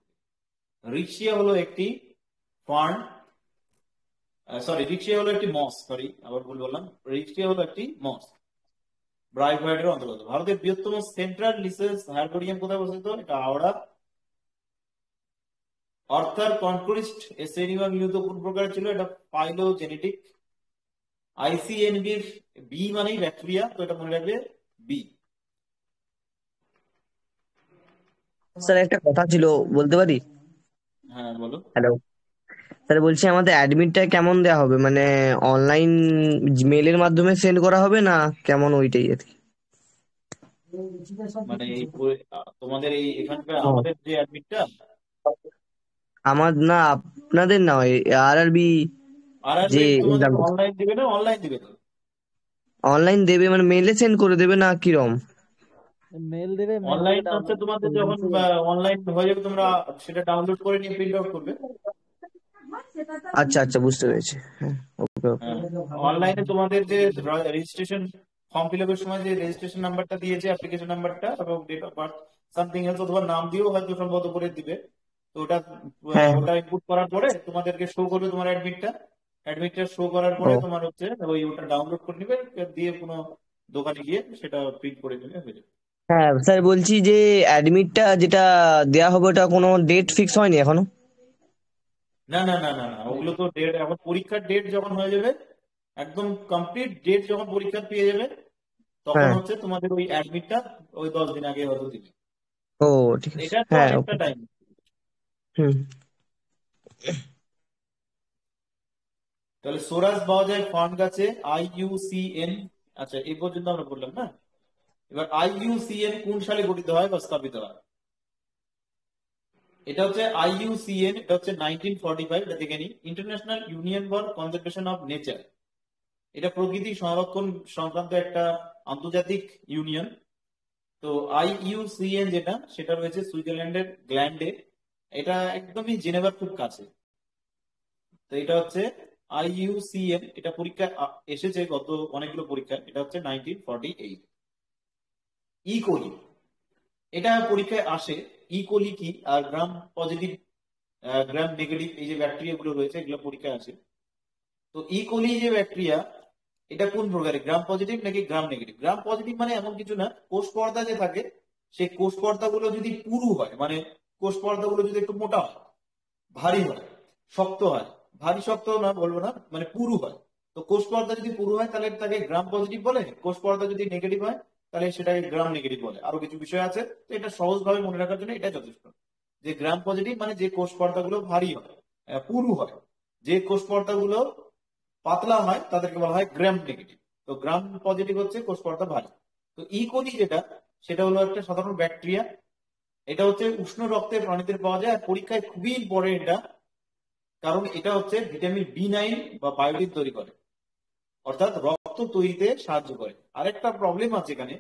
রিক্সিয়া হলো একটি ফার্ন, রিক্সিয়া হলো একটি মস, আবার ভুল বললাম, রিক্সিয়া হলো একটি মস, ব্রাইভাইডের অন্তর্গত। ভারতের বৃহত্তম সেন্ট্রাল রিসার্চ হারবেরিয়াম কোথায় অবস্থিত? এটা হাওড়া। অর্থার কনক্রিস্ট এ শ্রেণী বা বিভক্ত কোন প্রকার ছিল? এটা ফাইলোজেনেটিক। আইসিএনবির বি মানেই ব্যাকটেরিয়া, তো এটা মনে রাখবে, বি। স্যার একটা কথা ছিল, বলতে পারি? হ্যাঁ বলো। হ্যালো স্যার, বলছি আমাদের অ্যাডমিটটা কেমন দেওয়া হবে, মানে অনলাইন মেলের মাধ্যমে সেন্ড করা হবে না কেমন, ওইটাই আর কি। মানে তোমাদের এই এখানকার ও, আমাদের যে অ্যাডমিটটা, আমার না, আপনাদের না, RRB আর যে তোমাদের এক্সাম অনলাইন দিবে না অনলাইন দিবে তো? অনলাইন দেবে, মানে মেলে সেন্ড করে দেবে না কিরম? মেল দেবে, মেল অনলাইন থেকে হচ্ছে ডাউনলোড তোমাদের করে যখন নিতে। অনলাইন হয়ে যাবে তোমরা সেটা ডাউনলোড করে নিয়ে প্রিন্ট আউট করবে। আচ্ছা আচ্ছা, বুঝতে পেরেছি। হ্যাঁ, ওকে ওকে। হ্যাঁ, অনলাইনে তোমাদের যে রেজিস্ট্রেশন ফর্ম ফিল আপের সময় যে রেজিস্ট্রেশন নাম্বারটা দিয়েছে, অ্যাপ্লিকেশন নাম্বারটা এবং date of birth something else অথবা নাম দিয়েও হয়তো সম্ভবত করে দিবে। তো হ্যাঁ। ওটা ইনপুট করার পরে তোমাদেরকে শো করবে তোমার অ্যাডমিটটা শো করার পরে ও, তোমার হচ্ছে ওটা ডাউনলোড করে নিবে, দিয়ে কোনো দোকানে গিয়ে সেটা প্রিন্ট করে নিলে হয়ে যাবে। হ্যাঁ স্যার, বলছি যে অ্যাডমিটটা যেটা দেয়া হবে ওটা কোনো ডেট ফিক্স হয়নি এখনো? না না না না না, ওগুলো তো ডেট, এখন পরীক্ষার ডেট যখন হয়ে যাবে, একদম কমপ্লিট ডেট যখন পরীক্ষার পেয়ে যাবে তখন হ্যাঁ। হচ্ছে তোমাদের ওই অ্যাডমিটটা ওই 10 দিন আগে হয়তো দিবে। ও ঠিক আছে, এটা তো হ্যাঁ অনেকটা ওকে। টাইম। হুম। তাহলে সোরাস পাওয়া যায় ফার্ন গাছে, IUCN। আচ্ছা, এই পর্যন্ত আমরা বললাম না। এবার IUCN কোন সালে গঠিত হয় বা স্থাপিত হয়? এটা হচ্ছে IUCN, এটা হচ্ছে 1945। এটা দেখে নিই, international union for conservation of nature. এটা প্রকৃতি সংরক্ষণ সংক্রান্ত একটা আন্তর্জাতিক ইউনিয়ন। তো IUCN যেটা, সেটা রয়েছে সুইজারল্যান্ডের গ্ল্যান্ডে। এটা একদমই জেনেভার খুব কাছে। তো এটা হচ্ছে IUCN। এটা পরীক্ষা এসেছে গত অনেকগুলো পরীক্ষা। এটা হচ্ছে 1948। ইকোলি, এটা পরীক্ষায় আসে। ইকোলি কি আর গ্রাম পজিটিভ গ্রাম নেগেটিভ, এই যে ব্যাকটেরিয়া গুলো রয়েছে এগুলো পরীক্ষায় আসে। তো ইকোলি যে ব্যাকটেরিয়া, এটা কোন প্রকারের, গ্রাম পজিটিভ নাকি গ্রাম নেগেটিভ? গ্রাম পজিটিভ মানে এমন কিছু না, কোষ পর্দা যে থাকে সেই কোষ পর্দা গুলো যদি পুরু হয়, মানে কোষ পর্দা গুলো যদি একটু মোটা হয়, ভারী হয়, শক্ত হয়, ভারী শক্ত না বলবো না, মানে পুরু হয়। তো কোষ পর্দা যদি পুরু হয় তাহলে তাকে গ্রাম পজিটিভ বলে। কোষ পর্দা যদি নেগেটিভ হয় তাহলে সেটাকে গ্রাম নেগেটিভ বলে। আরো কিছু বিষয় আছে, তো এটা সহজভাবে মনে রাখার জন্য এটা যথেষ্ট। যে গ্রাম পজিটিভ মানে যে কোষ পর্দা গুলো ভারী হয়, পুরু হয়। যে কোষ পর্দা গুলো পাতলা হয় তাদেরকে বলা হয় গ্রাম নেগেটিভ। তো গ্রাম পজিটিভ হচ্ছে কোষ পর্দা ভারী। তো ইকোলি যেটা, সেটা হলো একটা সাধারণ ব্যাকটেরিয়া। এটা হচ্ছে উষ্ণ রক্তের প্রাণীদের পাওয়া যায়। আর পরীক্ষায় খুবই ইম্পর্টেন্ট এটা, কারণ এটা হচ্ছে ভিটামিন B9 বা বায়োটিন তৈরি করে, অর্থাৎ রক্ত তৈরিতে সাহায্য করে। আরেকটা প্রবলেম আছে এখানে,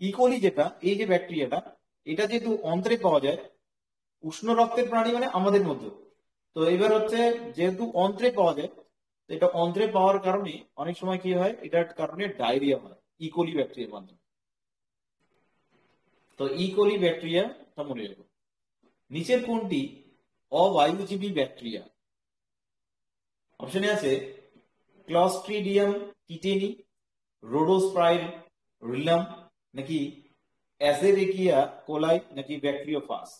ইকোলি যেটা, এই যে ব্যাকটেরিয়াটা, এটা যেহেতু অন্ত্রে পাওয়া যায়, উষ্ণ রক্তের প্রাণী মানে আমাদের মধ্যে। তো এবার হচ্ছে যেহেতু অন্ত্রে পাওয়া যায়, তো এটা অন্ত্রে পাওয়ার কারণে অনেক সময় কি হয়, এটার কারণে ডায়রিয়া হয় ইকোলি ব্যাকটেরিয়ার মাধ্যমে। তো ইকোলি ব্যাকটেরিয়াটা মনে রাখবো। নিচের কোনটি অবায়ুজীবী ব্যাকটেরিয়া? অপশনে আছে ক্লস্ট্রিডিয়াম টিটেনি, রোডোস্পাইরিলাম, নাকি অ্যাজেরেকিয়া কোলাই, নাকি ব্যাকটেরিওফাস।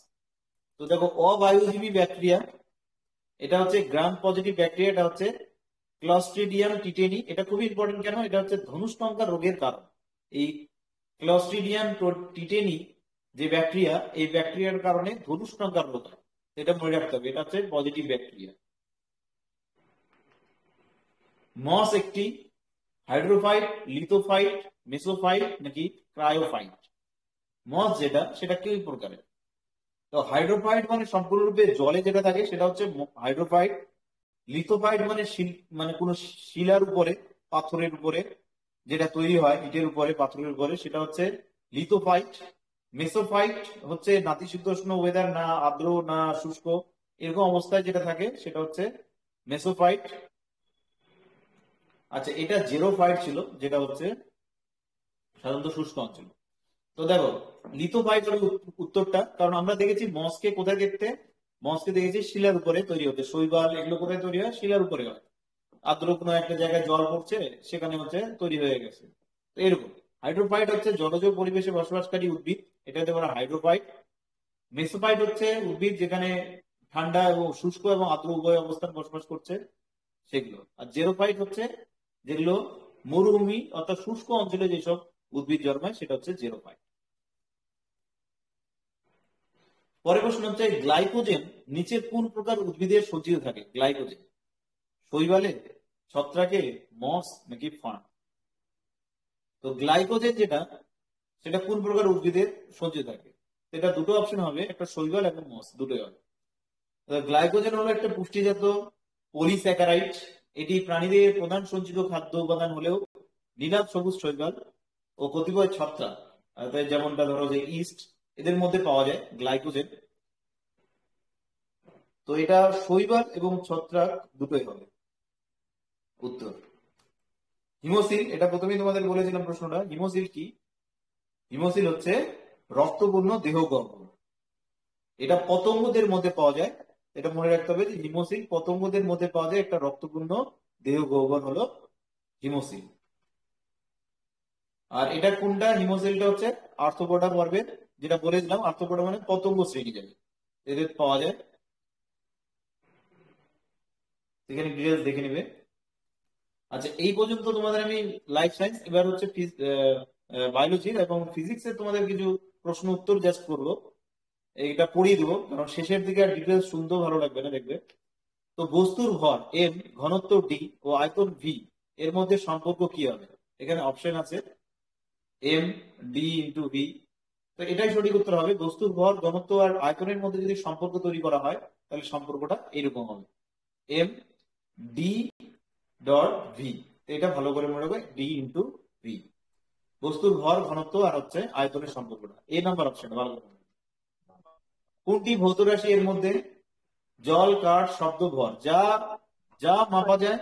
তো দেখো, অবায়ুজীবী ব্যাকটেরিয়া এটা হচ্ছে গ্রাম পজিটিভ ব্যাকটেরিয়া। এটা হচ্ছে ক্লস্ট্রিডিয়াম টিটেনি। এটা খুবই ইম্পর্টেন্ট, কেন? এটা হচ্ছে ধনুষ্টঙ্কার রোগের কারণ। এই ক্লস্ট্রিডিয়াম টিটেনি যে ব্যাকটেরিয়া, এই ব্যাকটেরিয়ার কারণে ধনুষ্টঙ্কার রোগ হয়। এটা মনে রাখতে হবে, এটা হচ্ছে পজিটিভ ব্যাকটেরিয়া। মস একটি হাইড্রোফাইট, লিথোফাইট, মেসোফাইট, নাকি ক্রায়োফাইট? মস যেটা, সেটা কি প্রকারের? তো হাইড্রোফাইট মানে সম্পূর্ণরূপে জলে যেটা থাকে সেটা হচ্ছে হাইড্রোফাইট। লিথোফাইট মানে মানে কোন শিলার উপরে, পাথরের উপরে যেটা তৈরি হয়, ইটের উপরে, পাথরের উপরে, সেটা হচ্ছে লিথোফাইট। মেসোফাইট হচ্ছে নাতিশীতোষ্ণ ওয়েদার, না আর্দ্র না শুষ্ক, এরকম অবস্থায় যেটা থাকে সেটা হচ্ছে মেসোফাইট। আচ্ছা, এটা জেরোফাইট ছিল, যেটা হচ্ছে সাধারণত শুষ্ক অঞ্চল। তো দেখো, লিথোফাইট হলো উত্তরটা, কারণ আমরা দেখেছি মসকে কোথায় দেখতে, মসকে দেখেছি শিলার উপরে তৈরি হতে। শৈবাল এগুলো কোথায় তৈরি হয়? শিলার উপরে হয়। আর্দ্র কোনো একটা জায়গায় জল পড়ছে, সেখানে হচ্ছে তৈরি হয়ে গেছে। তো এরকম হাইড্রোফাইট হচ্ছে জলজ পরিবেশে বসবাসকারী উদ্ভিদ, এটা হতে পারে হাইড্রোফাইট। মেসোফাইট হচ্ছে উদ্ভিদ যেখানে ঠান্ডা এবং শুষ্ক এবং আর্দ্র উভয় অবস্থান বসবাস করছে, সেগুলো। আর জেরোফাইট হচ্ছে যেগুলো মরুভূমি অর্থাৎ শুষ্ক অঞ্চলে যেসব উদ্ভিদ জন্মায়, সেটা হচ্ছে জেরোফাইট। পরের প্রশ্ন হচ্ছে গ্লাইকোজেন নিচের কোন প্রকার উদ্ভিদের সজ্জিত থাকে? গ্লাইকোজেন শৈবালে, ছত্রাকে, মস, নাকি ফার্ন? তো গ্লাইকোজেন যেটা, সেটা কোন প্রকার উদ্ভিদের সজ্জিত থাকে? এটা দুটো অপশন হবে, একটা শৈবাল এবং মস, দুটোই হবে। গ্লাইকোজেন হলো একটা পুষ্টিজাত পলিস্যাকারাইড। এটি প্রাণীদের প্রধান সঞ্চিত খাদ্য উপাদান হলেও নীলাভ সবুজ শৈবাল ও কতিপয় ছত্রাক, যেমনটা ধরো যে ইস্ট, এদের মধ্যে পাওয়া যায় গ্লাইকোজেন। তো এটা শৈবাল এবং ছত্রাক দুটোই হবে উত্তর। হিমোসিল, এটা প্রথমেই তোমাদের বলেছিলাম প্রশ্নটা। হিমোসিল কি? হিমোসিল হচ্ছে রক্তবর্ণ দেহ গহ্বর। এটা পতঙ্গদের মধ্যে পাওয়া যায়। এটা মনে রাখতে হবে যে হিমোসিল পতঙ্গদের মধ্যে পাওয়া যায় একটা রক্তপূর্ণ দেহ গহ্বর হলো হিমোসিল। আর এটা কোনটা? হিমোসিলটা হচ্ছে আর্থ্রোপোডা পর্বের, যেটা বলেছিলাম। আর্থ্রোপোডা মানে পতঙ্গ শ্রেণী যাবে, এদের পাওয়া যায়। এখানে ডিটেলস দেখে নেবে। আচ্ছা, এই পর্যন্ত তোমাদের আমি লাইফ সায়েন্স। এবার হচ্ছে বায়োলজির এবং ফিজিক্সের তোমাদের কিছু প্রশ্ন উত্তর জাস্ট করবো, এইটা পড়িয়ে দেবো, কারণ শেষের দিকে আর ডিটেলস শুনতেও ভালো লাগবে না, দেখবে। তো বস্তুর ভর এম, ঘনত্ব ডি ও আয়তন ভি এর মধ্যে সম্পর্ক কি হবে? এখানে অপশন আছে এম ডি ইন্টু ভি। তো এটাই সঠিক উত্তর হবে। বস্তুর ভর, ঘনত্ব আর আয়তনের মধ্যে যদি সম্পর্ক তৈরি করা হয় তাহলে সম্পর্কটা এরকম হবে, এম ডি ডট ভি। এটা ভালো করে মনে রাখবে, ডি ইন্টু ভি, বস্তুর ভর, ঘনত্ব আর হচ্ছে আয়তনের সম্পর্কটা। এ নাম্বার অপশন ভালো করে মনে রাখবে। কোনটি ভৌত রাশি এর মধ্যে জল, কাঠ, শব্দ, ভর, যা যা মাপা যায়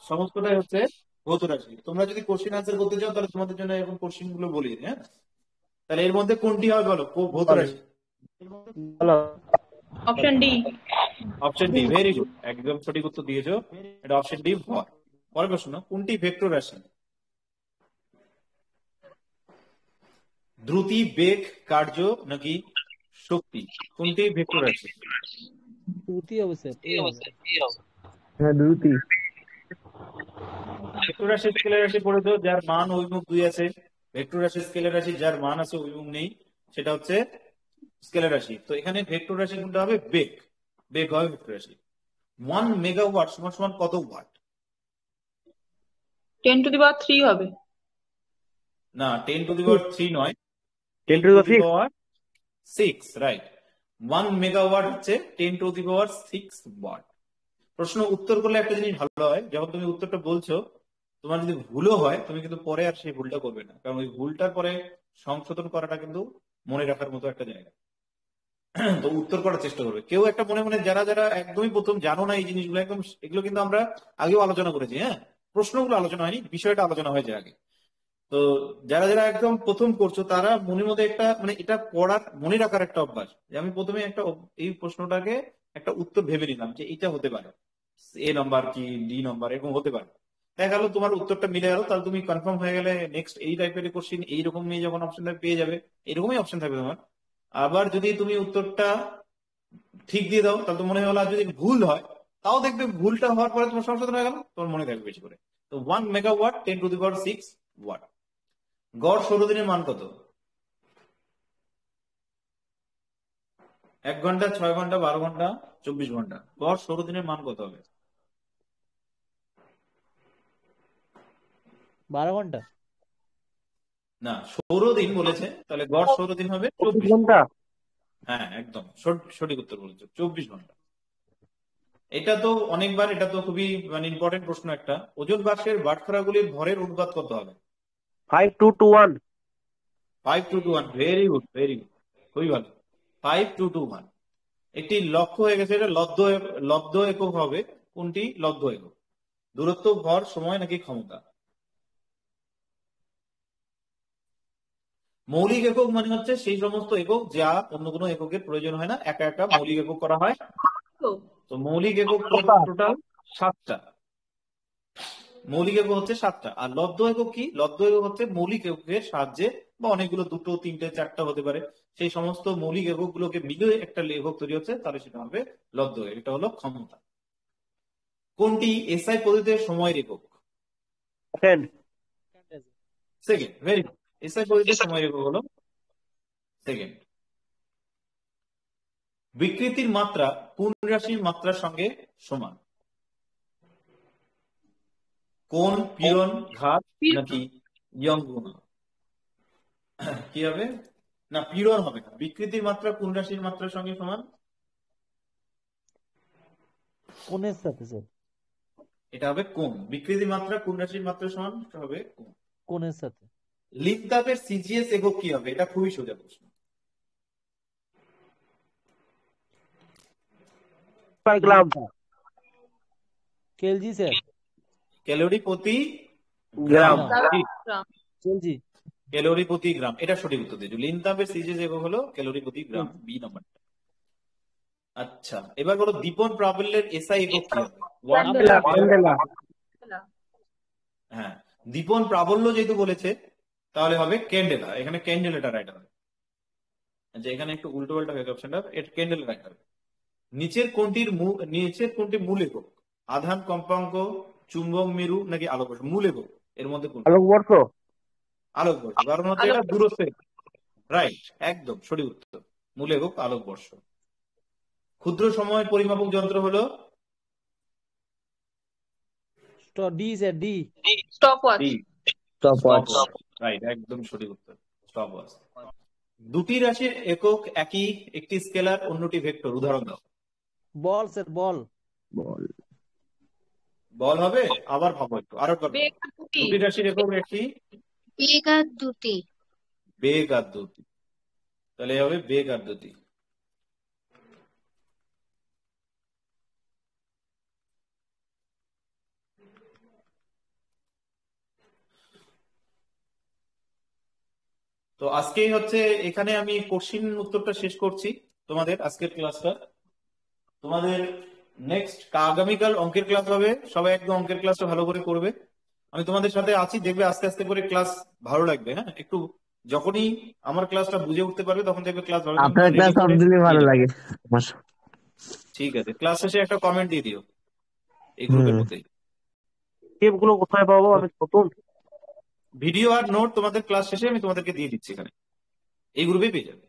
সমস্তটাই হচ্ছে ভৌত রাশি। তোমরা যদি কোশ্চেন আনসার করতে চাও তাহলে তোমাদের জন্য এখন কোশ্চেন গুলো বলি, হ্যাঁ। তাহলে এর মধ্যে কোনটি হবে বলো, ভৌত রাশি? বলো। Option D. Option D, very good, একদম সঠিক উত্তর দিয়েছো। এটা অপশন ডি, ভর। পরের প্রশ্ন, কোনটি ভেক্টর রাশি? দ্রুতি, বেগ, কার্য নাকি শক্তি, কোনটি ভেক্টর রাশি? দ্রুতি হবে স্যার, এ হবে। হ্যাঁ, দ্রুতি। ভেক্টর রাশি স্কেলার রাশি পড়েছো, যার মান অভিমুখ দুই আছে। ভেক্টর রাশি স্কেলার রাশি যার মান আছে অভিমুখ নেই, সেটা হচ্ছে স্কেলার রাশি। তো এখানে ভেক্টর রাশি কোনটা হবে? বেগ। বেগ হবে ভেক্টর রাশি। 1 মেগাওয়াট সমান সমান কত ওয়াট? 10⁻³ হবে। না, 10⁻³ নয়, 10⁻6, রাইট। 1 মেগাওয়াট হচ্ছে 10⁻6 ওয়াট। প্রশ্ন উত্তর করলে একটা জিনিস ভালো হয়, যখন তুমি উত্তরটা বলছো তোমার যদি ভুলও হয় তুমি কিন্তু পরে আর সেই ভুলটা করবে না, কারণ ওই ভুলটার পরে সংশোধন করাটা কিন্তু মনে রাখার মতো একটা জায়গা। তো উত্তর করার চেষ্টা করবে। কেউ একটা মনে মনে, যারা যারা একদমই প্রথম জানো না এই জিনিসগুলো, একদম এগুলো কিন্তু আমরা আগেও আলোচনা করেছি, হ্যাঁ, প্রশ্নগুলো আলোচনা হয়নি, বিষয়টা আলোচনা হয়েছে আগে। তো যারা যারা একদম প্রথম করছো তারা মনের মধ্যে একটা মানে এটা পড়ার, মনে রাখার একটা অভ্যাস, যে আমি প্রথমে একটা এই প্রশ্নটাকে একটা উত্তর ভেবে নিলাম যে এটা হতে পারে, এ নাম্বার কি ডি নাম্বার এরকম হতে পারে। দেখা গেল তোমার উত্তরটা মিলে গেল, তাহলে তুমি কনফার্ম হয়ে গেলে নেক্সট এই টাইপের কোশ্চিন এইরকম নিয়ে যখন অপশনটা পেয়ে যাবে, এরকমই অপশন থাকবে তোমার। আবার যদি তুমি উত্তরটা ঠিক দিয়ে দাও তাহলে তো মনে হলো, আর যদি ভুল হয় তাও দেখবে ভুলটা হওয়ার পরে তোমার সংশোধন হয়ে গেল, তোমার মনে থাকবে বেশি করে। তো 1 মেগাওয়াট 10⁻6 ওয়াট। গড় সৌরদিনের মান কত? 1 ঘন্টা, 6 ঘন্টা, 12 ঘন্টা, 24 ঘন্টা, গড় সৌরদিনের মান কত হবে? 12 ঘন্টা। না, সৌরদিন বলেছে, তাহলে গড় সৌরদিন হবে 24 ঘন্টা। হ্যাঁ, একদম সঠিক উত্তর বলেছো, 24 ঘন্টা। এটা তো অনেকবার, এটা তো খুবই মানে ইম্পর্টেন্ট প্রশ্ন একটা। ওজন বাক্সের বাটখারাগুলির ভরের অনুপাত কত হবে? 5:1. 5:1, ভেরি গুড, ভেরি গুড, খুবই ভালো। 5:1। একটি লক্ষ্য হয়ে গেছে, এটা লব্ধ একক হবে। কোনটি লব্ধ একক? দূরত্ব, ভর, সময় নাকি ক্ষমতা? মৌলিক একক মানে হচ্ছে সেই সমস্ত একক যা অন্য কোনো এককের প্রয়োজন হয় না, একা একা মৌলিক একক করা হয়। তো মৌলিক একক টোটাল 7টা। মৌলিক একক হচ্ছে 7টা। আর লব্ধ একক কি? লব্ধ একক হচ্ছে মৌলিক এককের সাহায্যে বা অনেকগুলো, 2, 3, 4টা হতে পারে, সেই সমস্ত মৌলিক একক গুলোকে মিলে একটা একক তৈরি হচ্ছে, তাহলে সেটা হবে লব্ধ একক। এটা হলো ক্ষমতা। কোনটি এসআই পদ্ধতিতে সময়ের একক? Second, very good. এসআই পদ্ধতিতে সময়ের একক হলো সেকেন্ড। বিকৃতির মাত্রা কোন রাশির মাত্রার সঙ্গে সমান? কোন, পীড়ন, ঘাত নাকি ইয়ং গুণ? কি হবে? না, পীড়ন হবে না। বিকৃতির মাত্রা কোন রাশির মাত্রার সঙ্গে সমান? কোণের সাথে স্যার। এটা হবে কোণ। বিকৃতির মাত্রা কোন রাশির মাত্রার সমান হবে? কোণ। কোণের সাথে। লিনতাপের সিজিএস একক কি হবে? এটা খুবই সোজা প্রশ্ন। কেলজি স্যার। ক্যালোরি প্রতি গ্রাম। কেলজি। ক্যালোরি প্রতি গ্রাম, এটা সঠিক উত্তর দিয়েছো। লিনতাপের সিজিএস একক হলো ক্যালোরি প্রতি গ্রাম, বি নাম্বারটা। আচ্ছা, এবার বলো দীপন প্রাবল্যের এসআই একক কি হবে? হ্যাঁ, দীপন প্রাবল্য যেহেতু বলেছে তাহলে হবে ক্যান্ডেলা। এখানে ক্যান্ডেলাটা রাইট হবে। আচ্ছা, এখানে একটু উল্টো পাল্টা হয়ে অপশনটা, এটা ক্যান্ডেলা রাইট হবে। নিচের কোনটি মূল একক? আধান, কম্পাঙ্ক, চুম্বক মেরু নাকি আলোকবর্ষ? মূল একক এর মধ্যে কোনটি? আলোকবর্ষ। আলোকবর্ষ, কারণ হচ্ছে এটা আলোকবর্ষ। দূরত্বের। রাইট, একদম সঠিক উত্তর। মূল একক আলোকবর্ষ। ক্ষুদ্র সময় পরিমাপক যন্ত্র হলো D sir, D. Stop watch. D, stop watch. Stopwatch. Right, একদম সঠিক উত্তর, স্টপওয়াচ। দুটি রাশির একক একই, একটি স্কেলার অন্যটি ভেক্টর, উদাহরণ দাও। বল স্যার, বল। বল। বল হবে, আবার ভাবো একটু, আরো একবার ভাবো। বেগ আর দুটি। দুটি রাশির একক একটি, বেগ আর দুটি। বেগ আর দ্যুতি। তাহলে হবে বেগ আর দ্যুতি। তো আজকেই হচ্ছে এখানে আমি কোশ্চিন উত্তরটা শেষ করছি তোমাদের আজকের ক্লাসটা। তোমাদের নেক্সট আগামীকাল অঙ্কের ক্লাস হবে, সবাই একদম অঙ্কের ক্লাসটা ভালো করে করবে। আমি তোমাদের সাথে আছি, দেখবে আস্তে আস্তে করে ক্লাস ভালো লাগবে। হ্যাঁ, একটু যখনই আমার ক্লাসটা বুঝে উঠতে পারবে তখন দেখবে ক্লাস ভালো, আপনার ক্লাস রেডি করে সবদিনই দিয়ে ভালো দেবে। লাগে আমার। ঠিক আছে, ক্লাস শেষে একটা কমেন্ট দিয়ে দিও এই গ্রুপের হুম। মধ্যে। টেপগুলো কোথায় পাবো? আমি নতুন। ভিডিও আর নোট তোমাদের ক্লাস শেষে আমি তোমাদেরকে দিয়ে দিচ্ছি, এখানে এই গ্রুপে পেয়ে যাবে।